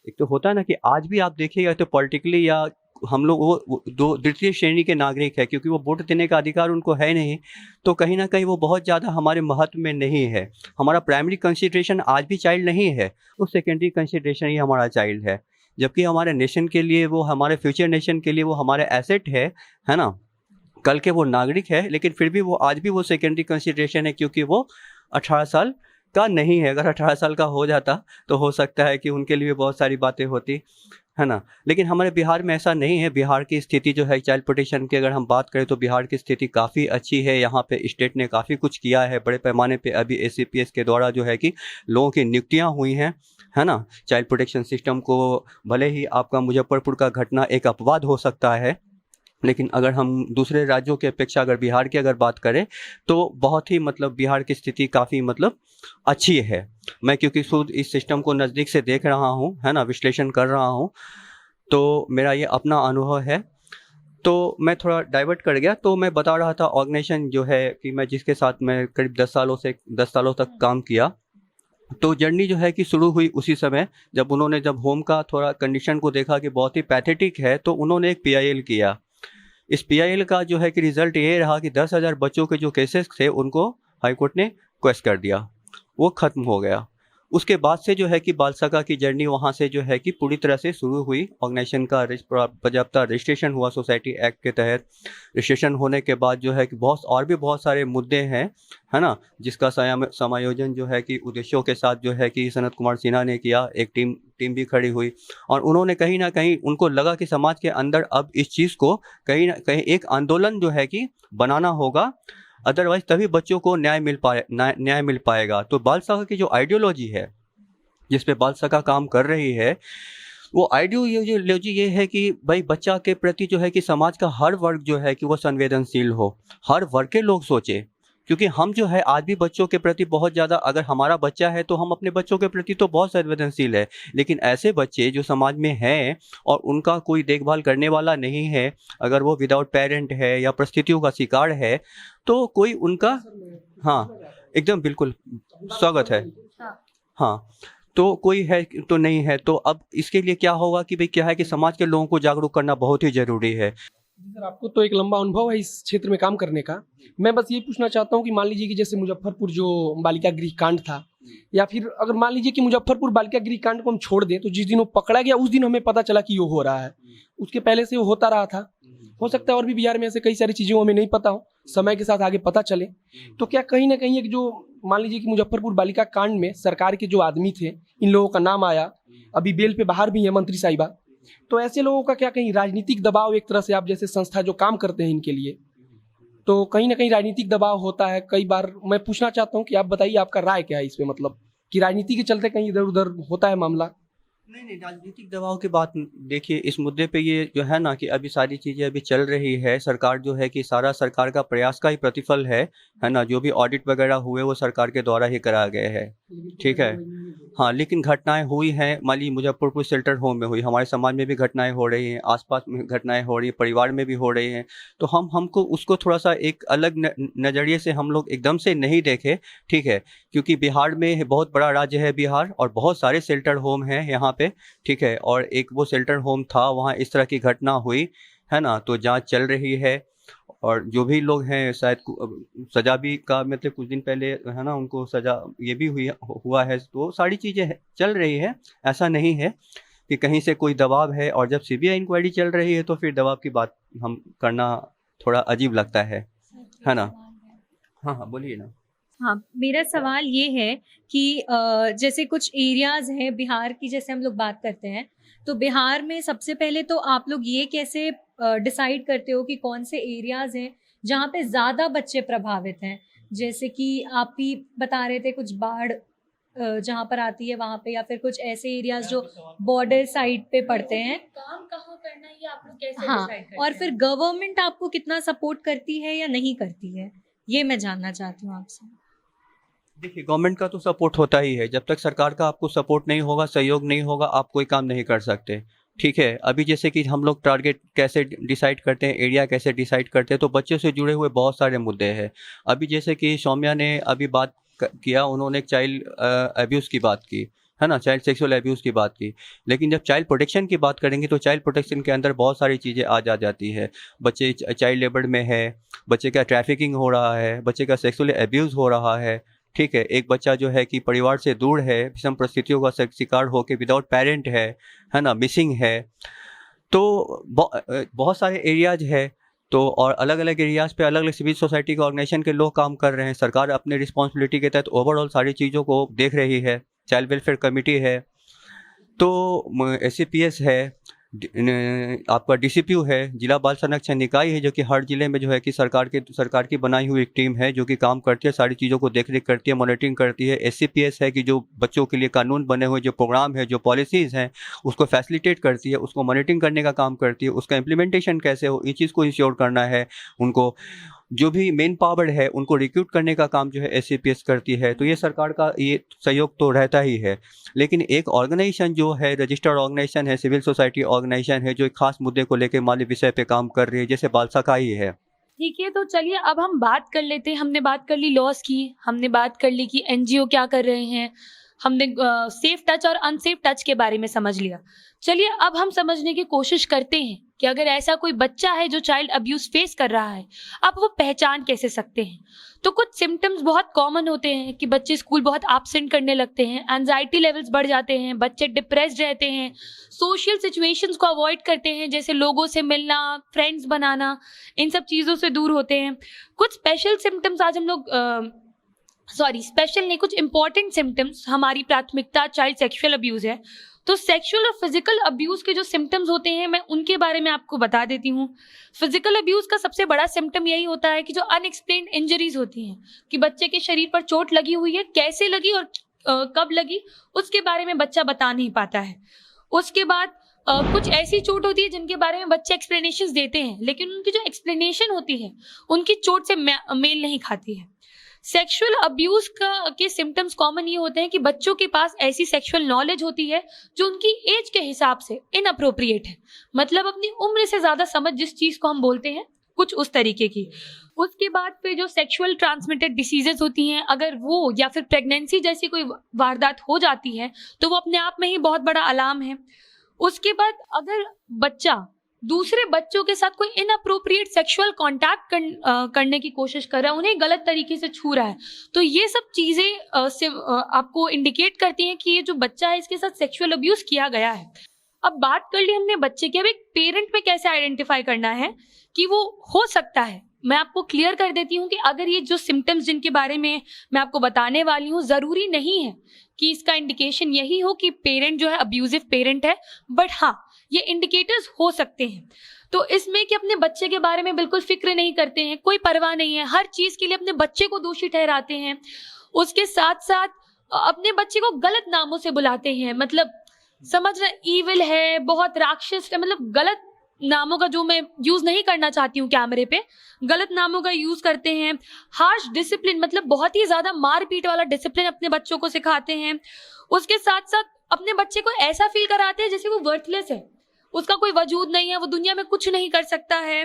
एक तो होता है ना कि आज भी आप देखिएगा तो पॉलिटिकली या हम लोग वो दो द्वितीय श्रेणी के नागरिक है, क्योंकि वो वोट देने का अधिकार उनको है नहीं, तो कहीं ना कहीं वो बहुत ज़्यादा हमारे महत्व में नहीं है। हमारा प्राइमरी कंसिडरेशन आज भी चाइल्ड नहीं है, वो सेकेंडरी कंसिडरेशन ही हमारा चाइल्ड है। जबकि हमारे नेशन के लिए, वो हमारे फ्यूचर नेशन के लिए वो हमारे एसेट है ना, कल के वो नागरिक है, लेकिन फिर भी वो आज भी वो सेकेंडरी कंसिडरेशन है, क्योंकि वो 18 साल का नहीं है। अगर 18 साल का हो जाता तो हो सकता है कि उनके लिए बहुत सारी बातें होती, है ना। लेकिन हमारे बिहार में ऐसा नहीं है। बिहार की स्थिति जो है चाइल्ड प्रोटेक्शन की अगर हम बात करें तो बिहार की स्थिति काफ़ी अच्छी है। यहाँ पे स्टेट ने काफ़ी कुछ किया है बड़े पैमाने पे। अभी ACPS के द्वारा जो है कि लोगों की नियुक्तियाँ हुई हैं, है ना। चाइल्ड प्रोटेक्शन सिस्टम को भले ही आपका मुजफ्फरपुर का घटना एक अपवाद हो सकता है, लेकिन अगर हम दूसरे राज्यों की अपेक्षा अगर बिहार की अगर बात करें तो बहुत ही मतलब बिहार की स्थिति काफ़ी मतलब अच्छी है। मैं क्योंकि खुद इस सिस्टम को नज़दीक से देख रहा हूँ, है ना, विश्लेषण कर रहा हूँ, तो मेरा ये अपना अनुभव है। तो मैं थोड़ा डाइवर्ट कर गया। तो मैं बता रहा था ऑर्गेनाइजेशन जो है कि मैं जिसके साथ मैं करीब 10 सालों तक काम किया, तो जर्नी जो है कि शुरू हुई उसी समय जब होम का थोड़ा कंडीशन को देखा कि बहुत ही पैथेटिक है, तो उन्होंने एक PIL किया। इस PIL का जो है कि रिजल्ट ये रहा कि 10,000 बच्चों के जो केसेस थे उनको हाईकोर्ट ने क्वेश्चन कर दिया, वो ख़त्म हो गया। उसके बाद से जो है कि बालसखा की जर्नी वहाँ से जो है कि पूरी तरह से शुरू हुई। ऑर्गेनाइजेशन का बाकायदा रजिस्ट्रेशन हुआ सोसाइटी एक्ट के तहत। रजिस्ट्रेशन होने के बाद जो है कि बहुत सारे मुद्दे हैं, है ना, जिसका समायोजन जो है कि उद्देश्यों के साथ जो है कि सनत कुमार सिन्हा ने किया। एक टीम भी खड़ी हुई और उन्होंने कहीं ना कहीं उनको लगा कि समाज के अंदर अब इस चीज़ को कहीं ना कहीं एक आंदोलन जो है कि बनाना होगा, अदरवाइज तभी बच्चों को न्याय मिल पाएगा। तो बालसखा की जो आइडियोलॉजी है जिस पे बालसखा काम कर रही है, वो आइडियोलॉजी ये है कि भाई बच्चा के प्रति जो है कि समाज का हर वर्ग जो है कि वो संवेदनशील हो, हर वर्ग के लोग सोचे। क्योंकि हम जो है आज भी बच्चों के प्रति बहुत ज़्यादा, अगर हमारा बच्चा है तो हम अपने बच्चों के प्रति तो बहुत संवेदनशील है, लेकिन ऐसे बच्चे जो समाज में हैं और उनका कोई देखभाल करने वाला नहीं है, अगर वो विदाउट पेरेंट है या परिस्थितियों का शिकार है, तो कोई उनका, हाँ एकदम बिल्कुल स्वागत है, हाँ, तो कोई है तो नहीं है। तो अब इसके लिए क्या होगा कि भाई क्या है कि समाज के लोगों को जागरूक करना बहुत ही ज़रूरी है। सर, आपको तो एक लंबा अनुभव है इस क्षेत्र में काम करने का। मैं बस ये पूछना चाहता हूँ कि मान लीजिए कि जैसे मुजफ्फरपुर जो बालिका गृह कांड था, या फिर अगर मान लीजिए कि मुजफ्फरपुर बालिका गृह कांड को हम छोड़ दें, तो जिस दिन वो पकड़ा गया उस दिन हमें पता चला कि वो हो रहा है, उसके पहले से वो होता रहा था। हो सकता है और भी बिहार में ऐसे कई सारी चीज़ें हमें नहीं पता हो, समय के साथ आगे पता चले। तो क्या कहीं ना कहीं एक जो मान लीजिए कि मुजफ्फरपुर बालिका कांड में सरकार के जो आदमी थे, इन लोगों का नाम आया, अभी बेल पे बाहर भी है मंत्री साहिबा, तो ऐसे लोगों का क्या कहीं राजनीतिक दबाव, एक तरह से आप जैसे संस्था जो काम करते हैं इनके लिए, तो कहीं ना कहीं राजनीतिक दबाव होता है कई बार। मैं पूछना चाहता हूँ कि आप बताइए आपका राय क्या है इस पे, मतलब कि राजनीति के चलते कहीं इधर उधर होता है मामला। नहीं, राजनीतिक दबाव की बात देखिए, इस मुद्दे पे ये जो है ना कि अभी सारी चीज़ें अभी चल रही है। सरकार जो है कि सारा सरकार का प्रयास का ही प्रतिफल है ना। जो भी ऑडिट वगैरह हुए वो सरकार के द्वारा ही कराया गए हैं, ठीक है। हाँ, लेकिन घटनाएं हुई हैं, मान लीजिए मुजफ्फरपुर शेल्टर होम में हुई, हमारे समाज में भी घटनाएं हो रही हैं, आसपास में घटनाएं हो रही हैं, परिवार में भी हो रही हैं। तो हमको उसको थोड़ा सा एक अलग नज़रिए से हम लोग एकदम से नहीं देखे, ठीक है, क्योंकि बिहार में बहुत बड़ा राज्य है बिहार, और बहुत सारे शेल्टर होम हैं यहाँ पे, ठीक है। और एक वो शेल्टर होम था, वहाँ इस तरह की घटना हुई, है ना। तो जांच चल रही है और जो भी लोग हैं शायद सजा भी का मतलब कुछ दिन पहले, है ना, उनको सजा ये भी हुआ है। तो सारी चीज़ें चल रही है, ऐसा नहीं है कि कहीं से कोई दबाव है। और जब CBI इंक्वायरी चल रही है तो फिर दबाव की बात हम करना थोड़ा अजीब लगता है ना। हाँ, बोलिए ना। हाँ, मेरा सवाल ये है कि जैसे कुछ एरियाज हैं बिहार की, जैसे हम लोग बात करते हैं, तो बिहार में सबसे पहले तो आप लोग ये कैसे डिसाइड करते हो कि कौन से एरियाज हैं जहाँ पे ज़्यादा बच्चे प्रभावित हैं? जैसे कि आप भी बता रहे थे कुछ बाढ़ जहाँ पर आती है वहाँ पे, या फिर कुछ ऐसे एरियाज जो बॉर्डर साइड पे पड़ते हैं। काम कहाँ करना है ये आप लोग कैसे हाँ, decide करते और हैं? फिर गवर्नमेंट आपको कितना सपोर्ट करती है या नहीं करती है, ये मैं जानना चाहती हूँ आपसे। देखिए, गवर्नमेंट का तो सपोर्ट होता ही है। जब तक सरकार का आपको सपोर्ट नहीं होगा, सहयोग नहीं होगा, आप कोई काम नहीं कर सकते, ठीक है। अभी जैसे कि हम लोग टारगेट कैसे डिसाइड करते हैं, एरिया कैसे डिसाइड करते हैं, तो बच्चों से जुड़े हुए बहुत सारे मुद्दे हैं। अभी जैसे कि सौम्या ने अभी बात किया, उन्होंने चाइल्ड अब्यूज़ की बात की, है ना, चाइल्ड सेक्सुअल अब्यूज़ की बात की। लेकिन जब चाइल्ड प्रोटेक्शन की बात करेंगे तो चाइल्ड प्रोटेक्शन के अंदर बहुत सारी चीज़ें आ जाती है। बच्चे चाइल्ड लेबर में है, बच्चे का ट्रैफिकिंग हो रहा है, बच्चे का सेक्सुअल अब्यूज़ हो रहा है, ठीक है। एक बच्चा जो है कि परिवार से दूर है, विषम परिस्थितियों का शिकार होकर विदाउट पेरेंट है ना, मिसिंग है। तो बहुत सारे एरियाज है, तो और अलग अलग एरियाज़ पे अलग अलग सिविल सोसाइटी के ऑर्गेनाइजेशन के लोग काम कर रहे हैं। सरकार अपने रिस्पॉन्सिबिलिटी के तहत ओवरऑल सारी चीज़ों को देख रही है। चाइल्ड वेलफेयर कमेटी है, तो SCPS है, आपका DCPU है, जिला बाल संरक्षण निकाय है, जो कि हर जिले में जो है कि सरकार की बनाई हुई एक टीम है जो कि काम करती है, सारी चीज़ों को देख रेख करती है, मॉनिटरिंग करती है। SCPS है कि जो बच्चों के लिए कानून बने हुए जो प्रोग्राम है, जो पॉलिसीज़ हैं, उसको फैसिलिटेट करती है, उसको मॉनिटरिंग करने का काम करती है, उसका इम्प्लीमेंटेशन कैसे हो, इस चीज़ को इंश्योर करना है। उनको जो भी मेन पावर है उनको रिक्रूट करने का काम जो है SCPS करती है। तो ये सरकार का ये सहयोग तो रहता ही है। लेकिन एक ऑर्गेनाइजेशन जो है, रजिस्टर्ड ऑर्गेनाइजेशन है, सिविल सोसाइटी ऑर्गेनाइजेशन है, जो एक खास मुद्दे को लेकर माली विषय पे काम कर रही है, जैसे बाल सखाई है। ठीक है, तो चलिए अब हम बात कर लेते हैं। हमने बात कर ली लॉस की, हमने बात कर ली कि NGO क्या कर रहे हैं, हमने सेफ टच और अनसेफ टच के बारे में समझ लिया। चलिए अब हम समझने की कोशिश करते हैं कि अगर ऐसा कोई बच्चा है जो चाइल्ड अब्यूज फेस कर रहा है, आप वो पहचान कैसे सकते हैं। तो कुछ सिम्टम्स बहुत कॉमन होते हैं कि बच्चे स्कूल बहुत एब्सेंट करने लगते हैं, एंजाइटी लेवल्स बढ़ जाते हैं, बच्चे डिप्रेस्ड रहते हैं, सोशल सिचुएशंस को अवॉइड करते हैं, जैसे लोगों से मिलना, फ्रेंड्स बनाना, इन सब चीज़ों से दूर होते हैं। कुछ स्पेशल सिम्टम्स आज हम लोग स्पेशल नहीं, कुछ इंपॉर्टेंट सिम्टम्स, हमारी प्राथमिकता चाइल्ड सेक्सुअल अब्यूज है। तो सेक्सुअल और फिजिकल अब्यूज के जो सिम्टम्स होते हैं, मैं उनके बारे में आपको बता देती हूँ। फिजिकल अब्यूज का सबसे बड़ा सिम्टम यही होता है कि जो अनएक्सप्लेन्ड इंजरीज होती हैं, कि बच्चे के शरीर पर चोट लगी हुई है, कैसे लगी और कब लगी, उसके बारे में बच्चा बता नहीं पाता है। उसके बाद कुछ ऐसी चोट होती है जिनके बारे में बच्चे एक्सप्लेनेशन देते हैं, लेकिन उनकी जो एक्सप्लेनेशन होती है उनकी चोट से मेल नहीं खाती है। सेक्सुअल अब्यूज के सिम्टम्स कॉमन ये होते हैं कि बच्चों के पास ऐसी सेक्सुअल नॉलेज होती है जो उनकी एज के हिसाब से इनअप्रोप्रिएट है, मतलब अपनी उम्र से ज्यादा समझ जिस चीज को हम बोलते हैं, कुछ उस तरीके की। उसके बाद फिर जो सेक्सुअल ट्रांसमिटेड डिसीजेस होती हैं, अगर वो या फिर प्रेगनेंसी जैसी कोई वारदात हो जाती है तो वो अपने आप में ही बहुत बड़ा अलार्म है। उसके बाद अगर बच्चा दूसरे बच्चों के साथ कोई इनअप्रोप्रिएट सेक्सुअल कांटेक्ट करने की कोशिश कर रहा है, उन्हें गलत तरीके से छू रहा है, तो ये सब चीजें आपको इंडिकेट करती हैं कि ये जो बच्चा है इसके साथ सेक्सुअल अब्यूज किया गया है। अब बात कर ली हमने बच्चे की, अब एक पेरेंट में कैसे आइडेंटिफाई करना है कि वो हो सकता है। मैं आपको क्लियर कर देती हूँ कि अगर ये जो सिम्टम्स जिनके बारे में मैं आपको बताने वाली हूँ, जरूरी नहीं है कि इसका इंडिकेशन यही हो कि पेरेंट जो है अब्यूजिव पेरेंट है, बट हाँ ये इंडिकेटर्स हो सकते हैं। तो इसमें कि अपने बच्चे के बारे में बिल्कुल फिक्र नहीं करते हैं, कोई परवाह नहीं है, हर चीज के लिए अपने बच्चे को दोषी ठहराते हैं, उसके साथ साथ अपने बच्चे को गलत नामों से बुलाते हैं, मतलब समझ रहे, ईविल है, बहुत राक्षस है, मतलब गलत नामों का जो मैं यूज नहीं करना चाहती हूँ कैमरे पे, गलत नामों का यूज करते हैं। हार्श डिसिप्लिन, मतलब बहुत ही ज्यादा मारपीट वाला डिसिप्लिन अपने बच्चों को सिखाते हैं। उसके साथ साथ अपने बच्चे को ऐसा फील कराते हैं जैसे वो वर्थलेस है, उसका कोई वजूद नहीं है, वो दुनिया में कुछ नहीं कर सकता है।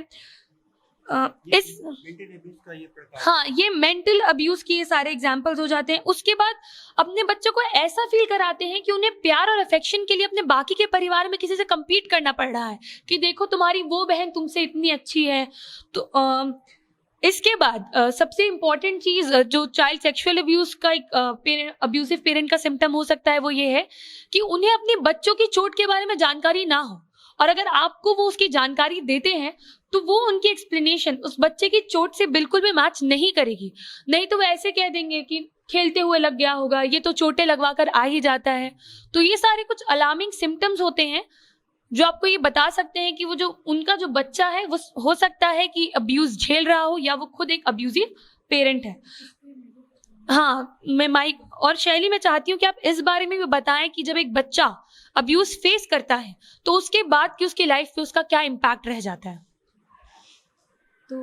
ये मेंटल अब्यूज के ये सारे एग्जांपल्स हो जाते हैं। उसके बाद अपने बच्चों को ऐसा फील कराते हैं कि उन्हें प्यार और अफेक्शन के लिए अपने बाकी के परिवार में किसी से compete करना पड़ रहा है, कि देखो तुम्हारी वो बहन तुमसे इतनी अच्छी है। तो इसके बाद सबसे इम्पॉर्टेंट चीज जो चाइल्ड सेक्सुअल अब्यूज का एक अब्यूजिव पेरेंट का सिम्टम हो सकता है, वो ये है कि उन्हें अपने बच्चों की चोट के बारे में जानकारी ना हो, और अगर आपको वो उसकी जानकारी देते हैं तो वो उनकी एक्सप्लेनेशन उस बच्चे की चोट से बिल्कुल भी मैच नहीं करेगी। नहीं तो वो ऐसे कह देंगे कि खेलते हुए लग गया होगा, ये तो चोटें लगवा कर आ ही जाता है। तो ये सारे कुछ अलार्मिंग सिम्टम्स होते हैं जो आपको ये बता सकते हैं कि वो जो उनका जो बच्चा है वो हो सकता है कि अब्यूज झेल रहा हो, या वो खुद एक अब्यूजिव पेरेंट है। हाँ, मैं माइक और शैली में चाहती हूँ कि आप इस बारे में भी बताएं कि जब एक बच्चा अब्यूज फेस करता है तो उसके बाद की उसकी लाइफ पे उसका क्या इम्पैक्ट रह जाता है। तो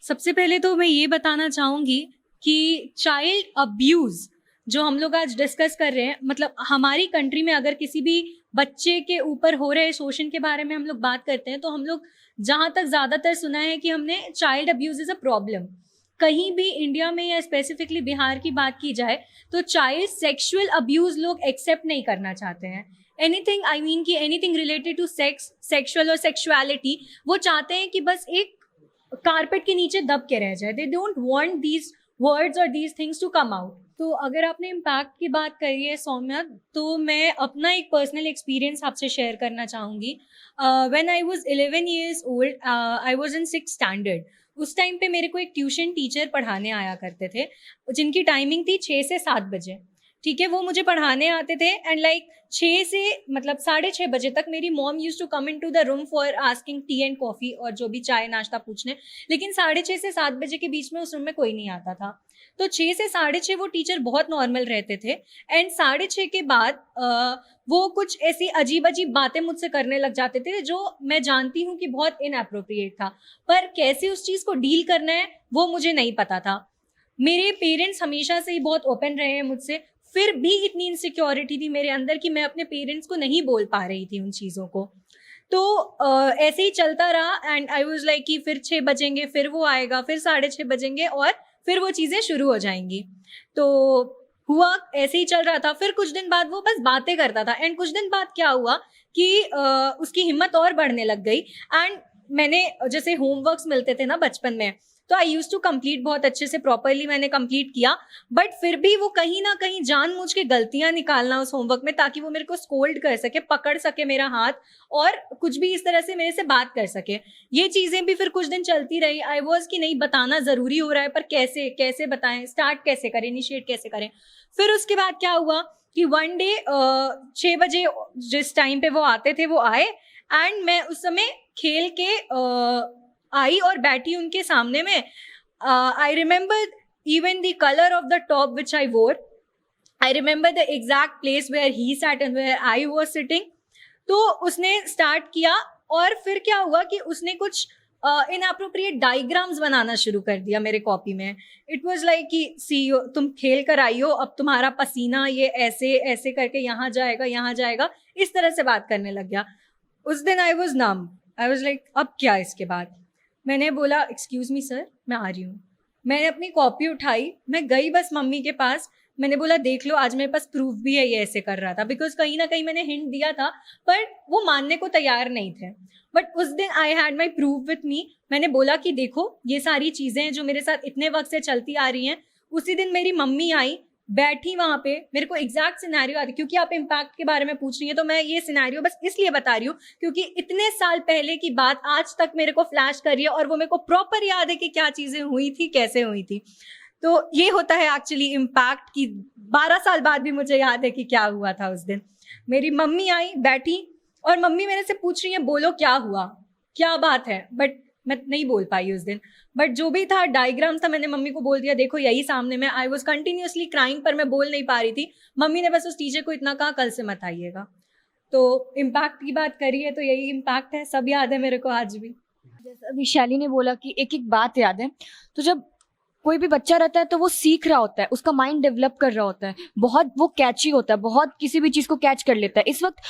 सबसे पहले तो मैं ये बताना चाहूँगी कि चाइल्ड अब्यूज़ जो हम लोग आज डिस्कस कर रहे हैं, मतलब हमारी कंट्री में अगर किसी भी बच्चे के ऊपर हो रहे शोषण के बारे में हम लोग बात करते हैं, तो हम लोग जहाँ तक ज़्यादातर सुना है कि हमने child abuse is a problem. कहीं भी इंडिया में या स्पेसिफिकली बिहार की बात की जाए तो चाइल्ड सेक्सुअल अब्यूज़ लोग एक्सेप्ट नहीं करना चाहते हैं। एनीथिंग आई मीन कि anything related to sex, sexual और सेक्सुअलिटी, वो चाहते हैं कि बस एक कारपेट के नीचे दब के रह जाए। They don't want these words or these things to come out. तो अगर आपने इम्पैक्ट की बात करी है सौम्या, तो मैं अपना एक पर्सनल एक्सपीरियंस आपसे शेयर करना चाहूँगी. When I was 11 years old, I was in 6th standard. उस टाइम पे मेरे को एक ट्यूशन टीचर पढ़ाने आया करते थे, जिनकी टाइमिंग थी 6 से 7 बजे. ठीक है, वो मुझे पढ़ाने आते थे एंड लाइक 6 से मतलब 6:30 बजे तक मेरी mom use to come in to the room for asking tea and coffee और जो भी चाय नाश्ता पूछने. लेकिन 6:30 से 7 बजे के बीच में उस रूम में कोई नहीं आता था. तो 6 से 6:30 वो टीचर बहुत नॉर्मल रहते थे एंड 6:30 के बाद वो कुछ ऐसी अजीब अजीब बातें मुझसे करने लग जाते थे जो मैं जानती हूँ कि बहुत इनअप्रोप्रिएट था, पर कैसे उस चीज़ को डील करना है वो मुझे नहीं पता था. मेरे पेरेंट्स हमेशा से ही बहुत ओपन रहे हैं मुझसे, फिर भी इतनी इनसिक्योरिटी थी मेरे अंदर कि मैं अपने पेरेंट्स को नहीं बोल पा रही थी उन चीज़ों को. तो ऐसे ही चलता रहा एंड आई वाज लाइक कि फिर 6 बजेंगे, फिर वो आएगा, फिर 6:30 बजेंगे और फिर वो चीज़ें शुरू हो जाएंगी. तो हुआ ऐसे ही चल रहा था. फिर कुछ दिन बाद वो बस बातें करता था एंड कुछ दिन बाद क्या हुआ कि उसकी हिम्मत और बढ़ने लग गई. एंड मैंने जैसे होमवर्क्स मिलते थे ना बचपन में, तो आई यूज टू कंप्लीट बहुत अच्छे से, प्रॉपरली मैंने कंप्लीट किया. बट फिर भी वो कहीं ना कहीं जानबूझ के गलतियां निकालना उस होमवर्क में ताकि वो मेरे को स्कोल्ड कर सके, पकड़ सके मेरा हाथ और कुछ भी इस तरह से मेरे से बात कर सके. ये चीज़ें भी फिर कुछ दिन चलती रही. आई वॉज कि नहीं, बताना ज़रूरी हो रहा है, पर कैसे कैसे बताएं, स्टार्ट कैसे करें, इनिशिएट कैसे करें. फिर उसके बाद क्या हुआ कि वन डे 6 बजे जिस टाइम पे वो आते थे वो आए एंड मैं उस समय खेल के आई और बैठी उनके सामने में. I remember even the colour of the top which I wore. I remember the exact place where he sat and where I was sitting. तो उसने स्टार्ट किया और फिर क्या हुआ कि उसने कुछ इनअप्रोप्रिएट डायग्राम्स बनाना शुरू कर दिया मेरे कॉपी में. इट वाज लाइक कि सी तुम खेल कर आई हो, अब तुम्हारा पसीना ये ऐसे ऐसे करके यहाँ जाएगा, यहाँ जाएगा, इस तरह से बात करने लग गया. उस दिन I was numb. I was like अब क्या इसके बाद. मैंने बोला एक्सक्यूज़ मी सर, मैं आ रही हूँ. मैंने अपनी कॉपी उठाई, मैं गई बस मम्मी के पास. मैंने बोला देख लो, आज मेरे पास प्रूफ भी है ये ऐसे कर रहा था, बिकॉज कहीं ना कहीं मैंने हिंट दिया था पर वो मानने को तैयार नहीं थे. बट उस दिन I had my proof with me. मैंने बोला कि देखो ये सारी चीज़ें जो मेरे साथ इतने वक्त से चलती आ रही हैं. उसी दिन मेरी मम्मी आई, बैठी वहाँ पे, मेरे को एग्जैक्ट सिनेरियो आती, क्योंकि आप इम्पैक्ट के बारे में पूछ रही हैं तो मैं ये सिनेरियो बस इसलिए बता रही हूँ क्योंकि इतने साल पहले की बात आज तक मेरे को फ्लैश कर रही है और वो मेरे को प्रॉपर याद है कि क्या चीज़ें हुई थी, कैसे हुई थी. तो ये होता है एक्चुअली इम्पैक्ट की. 12 साल बाद भी मुझे याद है कि क्या हुआ था उस दिन. मेरी मम्मी आई, बैठी और मम्मी मेरे से पूछ रही है बोलो क्या हुआ, क्या बात है. बट मैं नहीं बोल पाई उस दिन. बट जो भी था डायग्राम था, मैंने मम्मी को बोल दिया देखो यही सामने में. आई वॉज कंटिन्यूसली क्राइंग पर मैं बोल नहीं पा रही थी. मम्मी ने बस उस टीचर को इतना कहा कल से मत आइएगा. तो इम्पैक्ट की बात करी है तो यही इम्पैक्ट है. सब याद है मेरे को आज भी. जैसा अभी शैली ने बोला कि एक एक बात याद है, तो जब कोई भी बच्चा रहता है तो वो सीख रहा होता है, उसका माइंड डेवलप कर रहा होता है, बहुत वो कैची होता है, बहुत किसी भी चीज़ को कैच कर लेता है इस वक्त.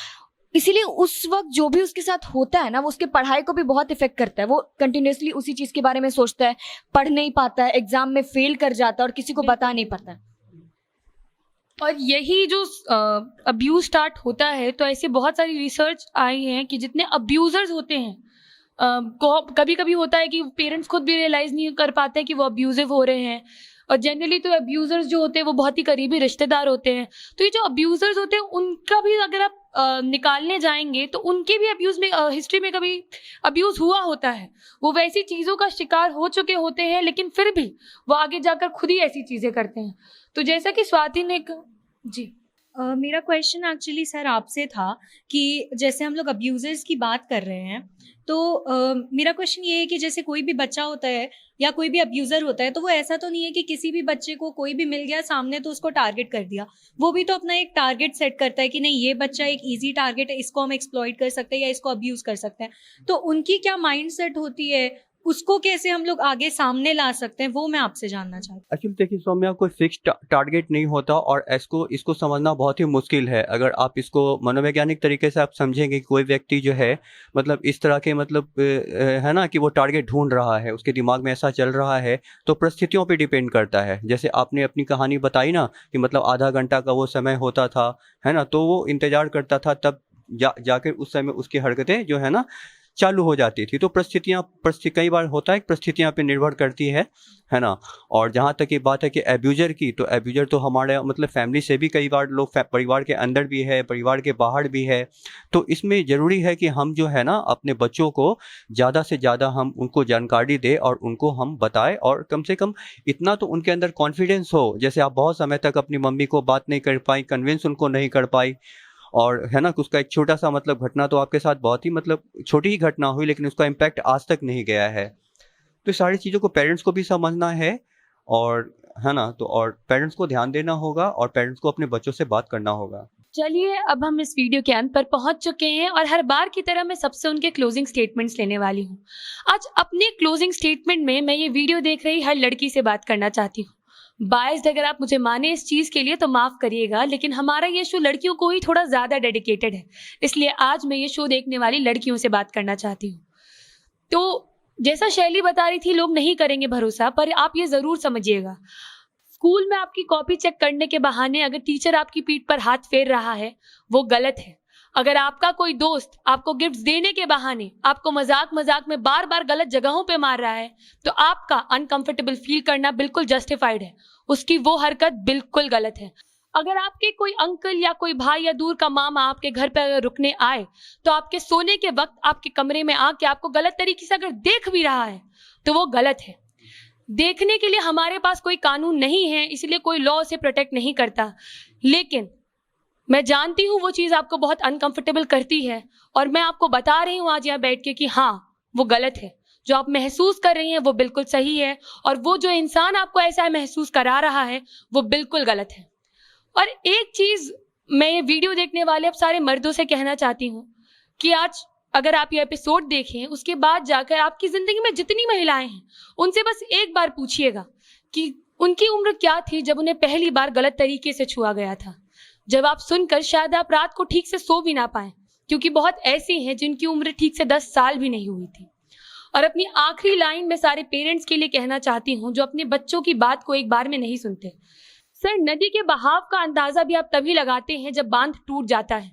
इसीलिए उस वक्त जो भी उसके साथ होता है ना, वो उसके पढ़ाई को भी बहुत इफेक्ट करता है. वो कंटिन्यूसली उसी चीज़ के बारे में सोचता है, पढ़ नहीं पाता है, एग्जाम में फेल कर जाता है और किसी को बता नहीं पाता है. और यही जो अब्यूज स्टार्ट होता है, तो ऐसे बहुत सारी रिसर्च आई हैं कि जितने अब्यूजर्स होते हैं, कभी कभी होता है कि पेरेंट्स खुद भी रियलाइज नहीं कर पाते हैं कि वो अब्यूजिव हो रहे हैं. और जनरली तो अब्यूजर्स जो होते हैं वो बहुत ही करीबी रिश्तेदार होते हैं. तो ये जो अब्यूजर्स होते हैं उनका भी अगर आप निकालने जाएंगे तो उनके भी अब्यूज में हिस्ट्री में कभी अब्यूज हुआ होता है. वो वैसी चीज़ों का शिकार हो चुके होते हैं, लेकिन फिर भी वो आगे जाकर खुद ही ऐसी चीज़ें करते हैं. तो जैसा कि स्वाति ने जी मेरा क्वेश्चन एक्चुअली सर आपसे था कि जैसे हम लोग अब्यूजर्स की बात कर रहे हैं, तो मेरा क्वेश्चन ये है कि जैसे कोई भी बच्चा होता है या कोई भी अब्यूज़र होता है, तो वो ऐसा तो नहीं है कि किसी भी बच्चे को कोई भी मिल गया सामने तो उसको टारगेट कर दिया. वो भी तो अपना एक टारगेट सेट करता है कि नहीं ये बच्चा एक इजी टारगेट है, इसको हम एक्सप्लॉइट कर सकते हैं या इसको अब्यूज़ कर सकते हैं. तो उनकी क्या माइंड सेट होती है, उसको कैसे हम लोग आगे सामने ला सकते हैं, वो मैं आपसे जानना चाहती हूँ. एक्चुअली देखिए सौम्या, कोई फिक्स टारगेट नहीं होता और इसको समझना बहुत ही मुश्किल है. अगर आप इसको मनोवैज्ञानिक तरीके से आप समझेंगे कि कोई व्यक्ति जो है मतलब इस तरह के मतलब है ना कि वो टारगेट ढूंढ रहा है, उसके दिमाग में ऐसा चल रहा है, तो परिस्थितियों पे डिपेंड करता है. जैसे आपने अपनी कहानी बताई ना कि मतलब आधा घंटा का वो समय होता था, है ना, तो वो इंतज़ार करता था, तब जाकर उस समय उसकी हरकतें जो है ना चालू हो जाती थी। तो कई बार होता है कि परिस्थितियाँ पे निर्भर करती है ना। और जहाँ तक ये बात है कि एब्यूजर की, तो एब्यूजर तो हमारे मतलब फैमिली से भी कई बार लोग परिवार के अंदर भी है, परिवार के बाहर भी है। तो इसमें ज़रूरी है कि हम जो है ना अपने बच्चों को ज़्यादा से ज़्यादा हम उनको जानकारी दें और उनको हम बताएं, और कम से कम इतना तो उनके अंदर कॉन्फिडेंस हो। जैसे आप बहुत समय तक अपनी मम्मी को बात नहीं कर पाई, कन्विंस उनको नहीं कर पाई, और है ना उसका एक छोटा सा मतलब घटना तो आपके साथ बहुत ही मतलब छोटी ही घटना हुई, लेकिन उसका इम्पैक्ट आज तक नहीं गया है। तो सारी चीज़ों को पेरेंट्स को भी समझना है, और है ना, तो और पेरेंट्स को ध्यान देना होगा, और पेरेंट्स को अपने बच्चों से बात करना होगा। चलिए, अब हम इस वीडियो के अंत पर पहुंच चुके हैं और हर बार की तरह मैं सबसे उनके क्लोजिंग स्टेटमेंट्स लेने वाली हूं। आज अपने क्लोजिंग स्टेटमेंट में मैं ये वीडियो देख रही हर लड़की से बात करना चाहती हूँ। बायस्ड अगर आप मुझे माने इस चीज़ के लिए तो माफ़ करिएगा, लेकिन हमारा ये शो लड़कियों को ही थोड़ा ज़्यादा डेडिकेटेड है, इसलिए आज मैं ये शो देखने वाली लड़कियों से बात करना चाहती हूँ। तो जैसा शैली बता रही थी, लोग नहीं करेंगे भरोसा, पर आप ये ज़रूर समझिएगा, स्कूल में आपकी कॉपी चेक करने के बहाने अगर टीचर आपकी पीठ पर हाथ फेर रहा है, वो गलत है। अगर आपका कोई दोस्त आपको गिफ्ट्स देने के बहाने आपको मजाक मजाक में बार बार गलत जगहों पे मार रहा है, तो आपका अनकंफर्टेबल फील करना बिल्कुल जस्टिफाइड है, उसकी वो हरकत बिल्कुल गलत है। अगर आपके कोई अंकल या कोई भाई या दूर का मामा आपके घर पे अगर रुकने आए, तो आपके सोने के वक्त आपके कमरे में आके आपको गलत तरीके से अगर देख भी रहा है, तो वो गलत है। देखने के लिए हमारे पास कोई कानून नहीं है, इसलिए कोई लॉ उसे प्रोटेक्ट नहीं करता, लेकिन मैं जानती हूँ वो चीज़ आपको बहुत अनकंफर्टेबल करती है, और मैं आपको बता रही हूँ आज यहाँ बैठ के कि हाँ, वो गलत है। जो आप महसूस कर रही हैं वो बिल्कुल सही है, और वो जो इंसान आपको ऐसा महसूस करा रहा है वो बिल्कुल गलत है। और एक चीज़ मैं ये वीडियो देखने वाले अब सारे मर्दों से कहना चाहती हूँ कि आज अगर आप ये एपिसोड देखें, उसके बाद जाकर आपकी ज़िंदगी में जितनी महिलाएं हैं उनसे बस एक बार पूछिएगा कि उनकी उम्र क्या थी जब उन्हें पहली बार गलत तरीके से छुआ गया था। जवाब सुनकर शायद आप रात को ठीक से सो भी ना पाएं, क्योंकि बहुत ऐसी हैं जिनकी उम्र ठीक से 10 साल भी नहीं हुई थी। और अपनी आखिरी लाइन में सारे पेरेंट्स के लिए कहना चाहती हूँ जो अपने बच्चों की बात को एक बार में नहीं सुनते। सर, नदी के बहाव का अंदाजा भी आप तभी लगाते हैं जब बांध टूट जाता है।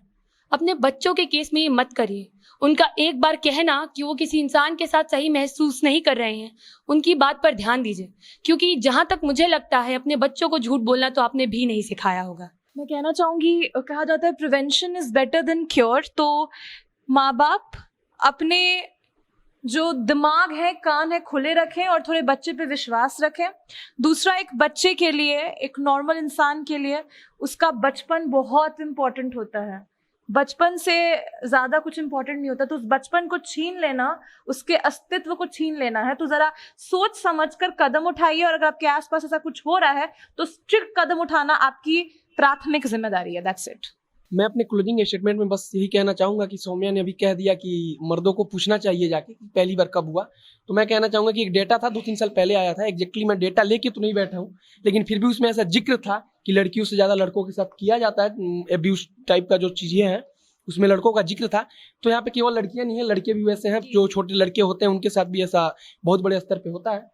अपने बच्चों के केस में ये मत करिए। उनका एक बार कहना कि वो किसी इंसान के साथ सही महसूस नहीं कर रहे हैं, उनकी बात पर ध्यान दीजिए, क्योंकि जहाँ तक मुझे लगता है अपने बच्चों को झूठ बोलना तो आपने भी नहीं सिखाया होगा। मैं कहना चाहूँगी, कहा जाता है prevention is better than cure. तो माँ बाप अपने जो दिमाग है, कान है, खुले रखें और थोड़े बच्चे पे विश्वास रखें। दूसरा, एक बच्चे के लिए, एक नॉर्मल इंसान के लिए उसका बचपन बहुत इम्पोर्टेंट होता है। बचपन से ज़्यादा कुछ इम्पोर्टेंट नहीं होता। तो उस बचपन को छीन लेना, उसके अस्तित्व को छीन लेना है। तो ज़रा सोच समझ कर कदम उठाइए, और अगर आपके आसपास ऐसा कुछ हो रहा है तो स्ट्रिक्ट कदम उठाना आपकी प्राथमिक जिम्मेदारी है। That's it. मैं अपने क्लोजिंग स्टेटमेंट में बस यही कहना चाहूँगा कि सौम्या ने अभी कह दिया कि मर्दों को पूछना चाहिए जाके कि पहली बार कब हुआ। तो मैं कहना चाहूँगा कि एक डेटा था 2-3 साल पहले आया था, एग्जैक्टली मैं डेटा लेके तो नहीं बैठा हूँ, लेकिन फिर भी उसमें ऐसा जिक्र था कि लड़कियों से ज़्यादा लड़कों के साथ किया जाता है, एब्यूज टाइप का जो चीज़ें हैं उसमें लड़कों का जिक्र था। तो यहाँ पे केवल लड़कियाँ नहीं है, लड़के भी वैसे हैं, जो छोटे लड़के होते हैं उनके साथ भी ऐसा बहुत बड़े स्तर पे होता है।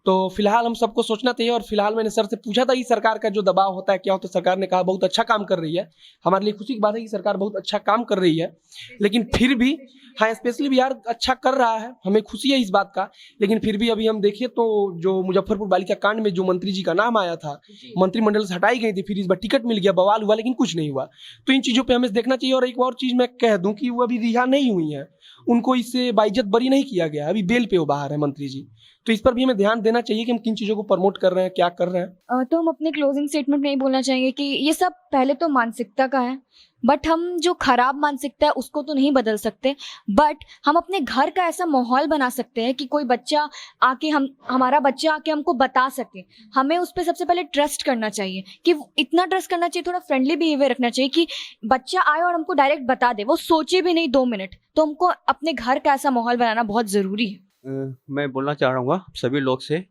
तो फिलहाल हम सबको सोचना चाहिए। और फिलहाल मैंने सर से पूछा था कि सरकार का जो दबाव होता है क्या होता है। सरकार ने कहा बहुत अच्छा काम कर रही है। हमारे लिए खुशी की बात है कि सरकार बहुत अच्छा काम कर रही है, लेकिन फिर भी हाँ, स्पेशली बिहार अच्छा कर रहा है, हमें खुशी है इस बात का। लेकिन फिर भी अभी हम देखें तो जो मुजफ्फरपुर बालिका कांड में जो मंत्री जी का नाम आया था, मंत्रिमंडल से हटाई गई थी, फिर इस बार टिकट मिल गया, बवाल हुआ, लेकिन कुछ नहीं हुआ। तो इन चीज़ों पे हमें देखना चाहिए। और एक और चीज़ मैं कह दूं कि वो अभी रिहा नहीं हुई है, उनको इससे बाइज्जत बरी नहीं किया गया, अभी बेल पे वो बाहर है मंत्री जी। तो इस पर भी हमें ध्यान देना चाहिए कि हम किन चीज़ों को प्रमोट कर रहे हैं, क्या कर रहे हैं। तो हम अपने क्लोजिंग स्टेटमेंट में ये बोलना चाहेंगे कि ये सब पहले तो मानसिकता का है, बट हम जो खराब मानसिकता है उसको तो नहीं बदल सकते, बट हम अपने घर का ऐसा माहौल बना सकते हैं कि कोई बच्चा आके हमारा बच्चा आके हमको बता सके। हमें उस पर सबसे पहले ट्रस्ट करना चाहिए, कि इतना ट्रस्ट करना चाहिए, थोड़ा फ्रेंडली बिहेवियर रखना चाहिए कि बच्चा आए और हमको डायरेक्ट बता दे, वो सोचे भी नहीं 2 मिनट। तो हमको अपने घर का ऐसा माहौल बनाना बहुत ज़रूरी है। मैं बोलना चाह रहा हूँ सभी लोग से,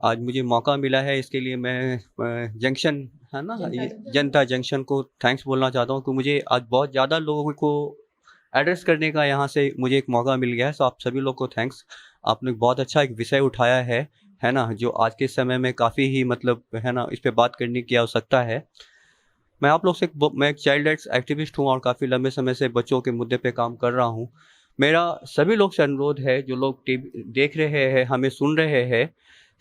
आज मुझे मौका मिला है, इसके लिए मैं जंक्शन है ना, जनता जंक्शन को थैंक्स बोलना चाहता हूँ कि मुझे आज बहुत ज़्यादा लोगों को एड्रेस करने का यहाँ से मुझे एक मौका मिल गया है। सो आप सभी लोग को थैंक्स। आपने बहुत अच्छा एक विषय उठाया है ना, जो आज के समय में काफ़ी ही मतलब है ना, इस पर बात करने की आवश्यकता है। मैं आप लोग से मैं एक चाइल्ड राइट्स एक्टिविस्ट हूँ और काफ़ी लंबे समय से बच्चों के मुद्दे पे काम कर रहा हूँ। मेरा सभी लोग से अनुरोध है, जो लोग टीवी देख रहे हैं, हमें सुन रहे हैं,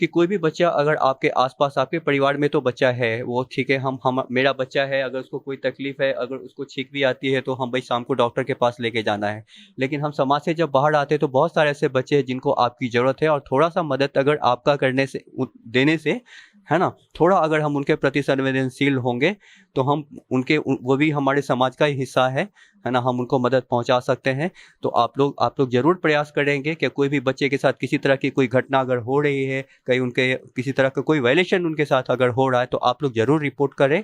कि कोई भी बच्चा अगर आपके आसपास, आपके परिवार में तो बच्चा है, वो ठीक है, हम मेरा बच्चा है, अगर उसको कोई तकलीफ है, अगर उसको छींक भी आती है तो हम भाई शाम को डॉक्टर के पास लेके जाना है। लेकिन हम समाज से जब बाहर आते हैं तो बहुत सारे ऐसे बच्चे हैं जिनको आपकी ज़रूरत है, और थोड़ा सा मदद अगर आपका करने से, देने से, है ना, थोड़ा अगर हम उनके प्रति संवेदनशील होंगे तो हम वो भी हमारे समाज का ही हिस्सा है ना, हम उनको मदद पहुंचा सकते हैं। तो आप लोग जरूर प्रयास करेंगे कि कोई भी बच्चे के साथ किसी तरह की कोई घटना अगर हो रही है, कहीं उनके किसी तरह का कोई वायलेशन उनके साथ अगर हो रहा है, तो आप लोग जरूर रिपोर्ट करें,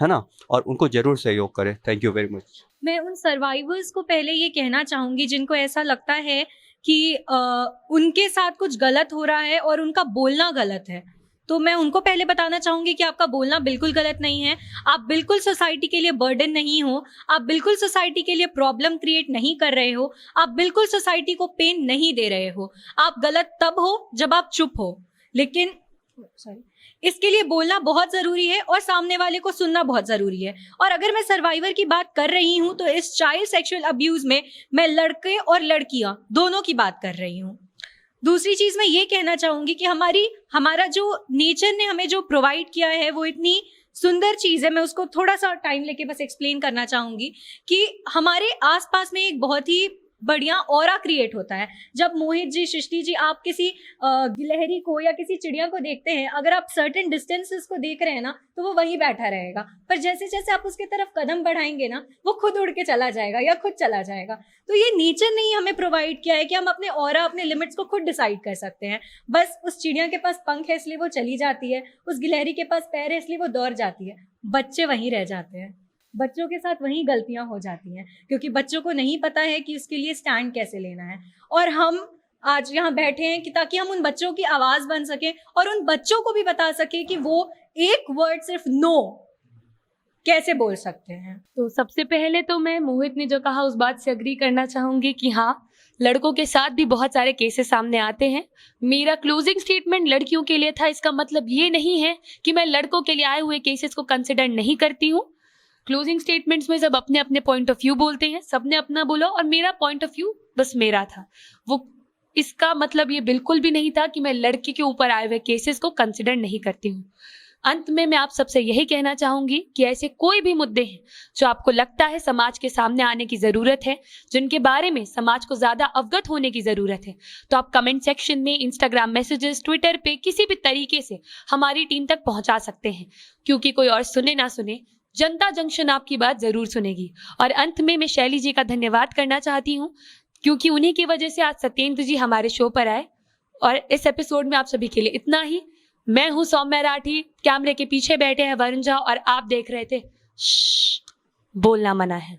है ना, और उनको जरूर सहयोग करें। Thank you very much. मैं उन सर्वाइवर्स को पहले ये कहना चाहूंगी जिनको ऐसा लगता है कि उनके साथ कुछ गलत हो रहा है और उनका बोलना गलत है, तो मैं उनको पहले बताना चाहूंगी कि आपका बोलना बिल्कुल गलत नहीं है। आप बिल्कुल सोसाइटी के लिए बर्डन नहीं हो, आप बिल्कुल सोसाइटी के लिए प्रॉब्लम क्रिएट नहीं कर रहे हो, आप बिल्कुल सोसाइटी को पेन नहीं दे रहे हो। आप गलत तब हो जब आप चुप हो, लेकिन इसके लिए बोलना बहुत जरूरी है और सामने वाले को सुनना बहुत जरूरी है। और अगर मैं सर्वाइवर की बात कर रही हूं तो इस चाइल्ड सेक्सुअल अब्यूज में मैं लड़के और लड़कियां दोनों की बात कर रही हूं। दूसरी चीज मैं ये कहना चाहूंगी कि हमारा जो नेचर ने हमें जो प्रोवाइड किया है वो इतनी सुंदर चीज है। मैं उसको थोड़ा सा टाइम लेके बस एक्सप्लेन करना चाहूंगी कि हमारे आसपास में एक बहुत ही बढ़िया ऑरा क्रिएट होता है। जब मोहित जी, सृष्टि जी, आप किसी गिलहरी को या किसी चिड़िया को देखते हैं, अगर आप सर्टेन डिस्टेंसेस को देख रहे हैं ना, तो वो वहीं बैठा रहेगा, पर जैसे जैसे आप उसके तरफ कदम बढ़ाएंगे ना, वो खुद उड़ के चला जाएगा या खुद चला जाएगा। तो ये नेचर ने ही हमें प्रोवाइड किया है कि हम अपने ऑरा, अपने लिमिट्स को खुद डिसाइड कर सकते हैं। बस उस चिड़िया के पास पंख है इसलिए वो चली जाती है, उस गिलहरी के पास पैर है इसलिए वो दौड़ जाती है। बच्चे वहीं रह जाते हैं, बच्चों के साथ वही गलतियां हो जाती हैं, क्योंकि बच्चों को नहीं पता है कि उसके लिए स्टैंड कैसे लेना है। और हम आज यहाँ बैठे हैं कि ताकि हम उन बच्चों की आवाज बन सके और उन बच्चों को भी बता सके कि वो एक वर्ड सिर्फ नो कैसे बोल सकते हैं। तो सबसे पहले तो मैं मोहित ने जो कहा उस बात से अग्री करना चाहूंगी कि हाँ, लड़कों के साथ भी बहुत सारे केसेस सामने आते हैं। मेरा क्लोजिंग स्टेटमेंट लड़कियों के लिए था, इसका मतलब ये नहीं है कि मैं लड़कों के लिए आए हुए केसेस को कंसिडर नहीं करती हूँ। क्लोजिंग स्टेटमेंट्स में सब अपने अपने पॉइंट ऑफ व्यू बोलते हैं, सबने अपना बोला और मेरा पॉइंट ऑफ व्यू बस मेरा था। वो इसका मतलब ये बिल्कुल भी नहीं था कि मैं लड़के के ऊपर आए हुए केसेस को कंसिडर नहीं करती हूँ। अंत में मैं आप सबसे यही कहना चाहूंगी कि ऐसे कोई भी मुद्दे हैं जो आपको लगता है समाज के सामने आने की जरूरत है, जिनके बारे में समाज को ज्यादा अवगत होने की जरूरत है, तो आप कमेंट सेक्शन में, इंस्टाग्राम मैसेजेस, ट्विटर पे किसी भी तरीके से हमारी टीम तक पहुंचा सकते हैं, क्योंकि कोई और सुने ना सुने, जनता जंक्शन आपकी बात जरूर सुनेगी। और अंत में मैं शैली जी का धन्यवाद करना चाहती हूँ, क्योंकि उन्हीं की वजह से आज सत्येंद्र जी हमारे शो पर आए। और इस एपिसोड में आप सभी के लिए इतना ही। मैं हूँ सौम्या राठी, कैमरे के पीछे बैठे हैं वरुण झा, और आप देख रहे थे बोलना मना है।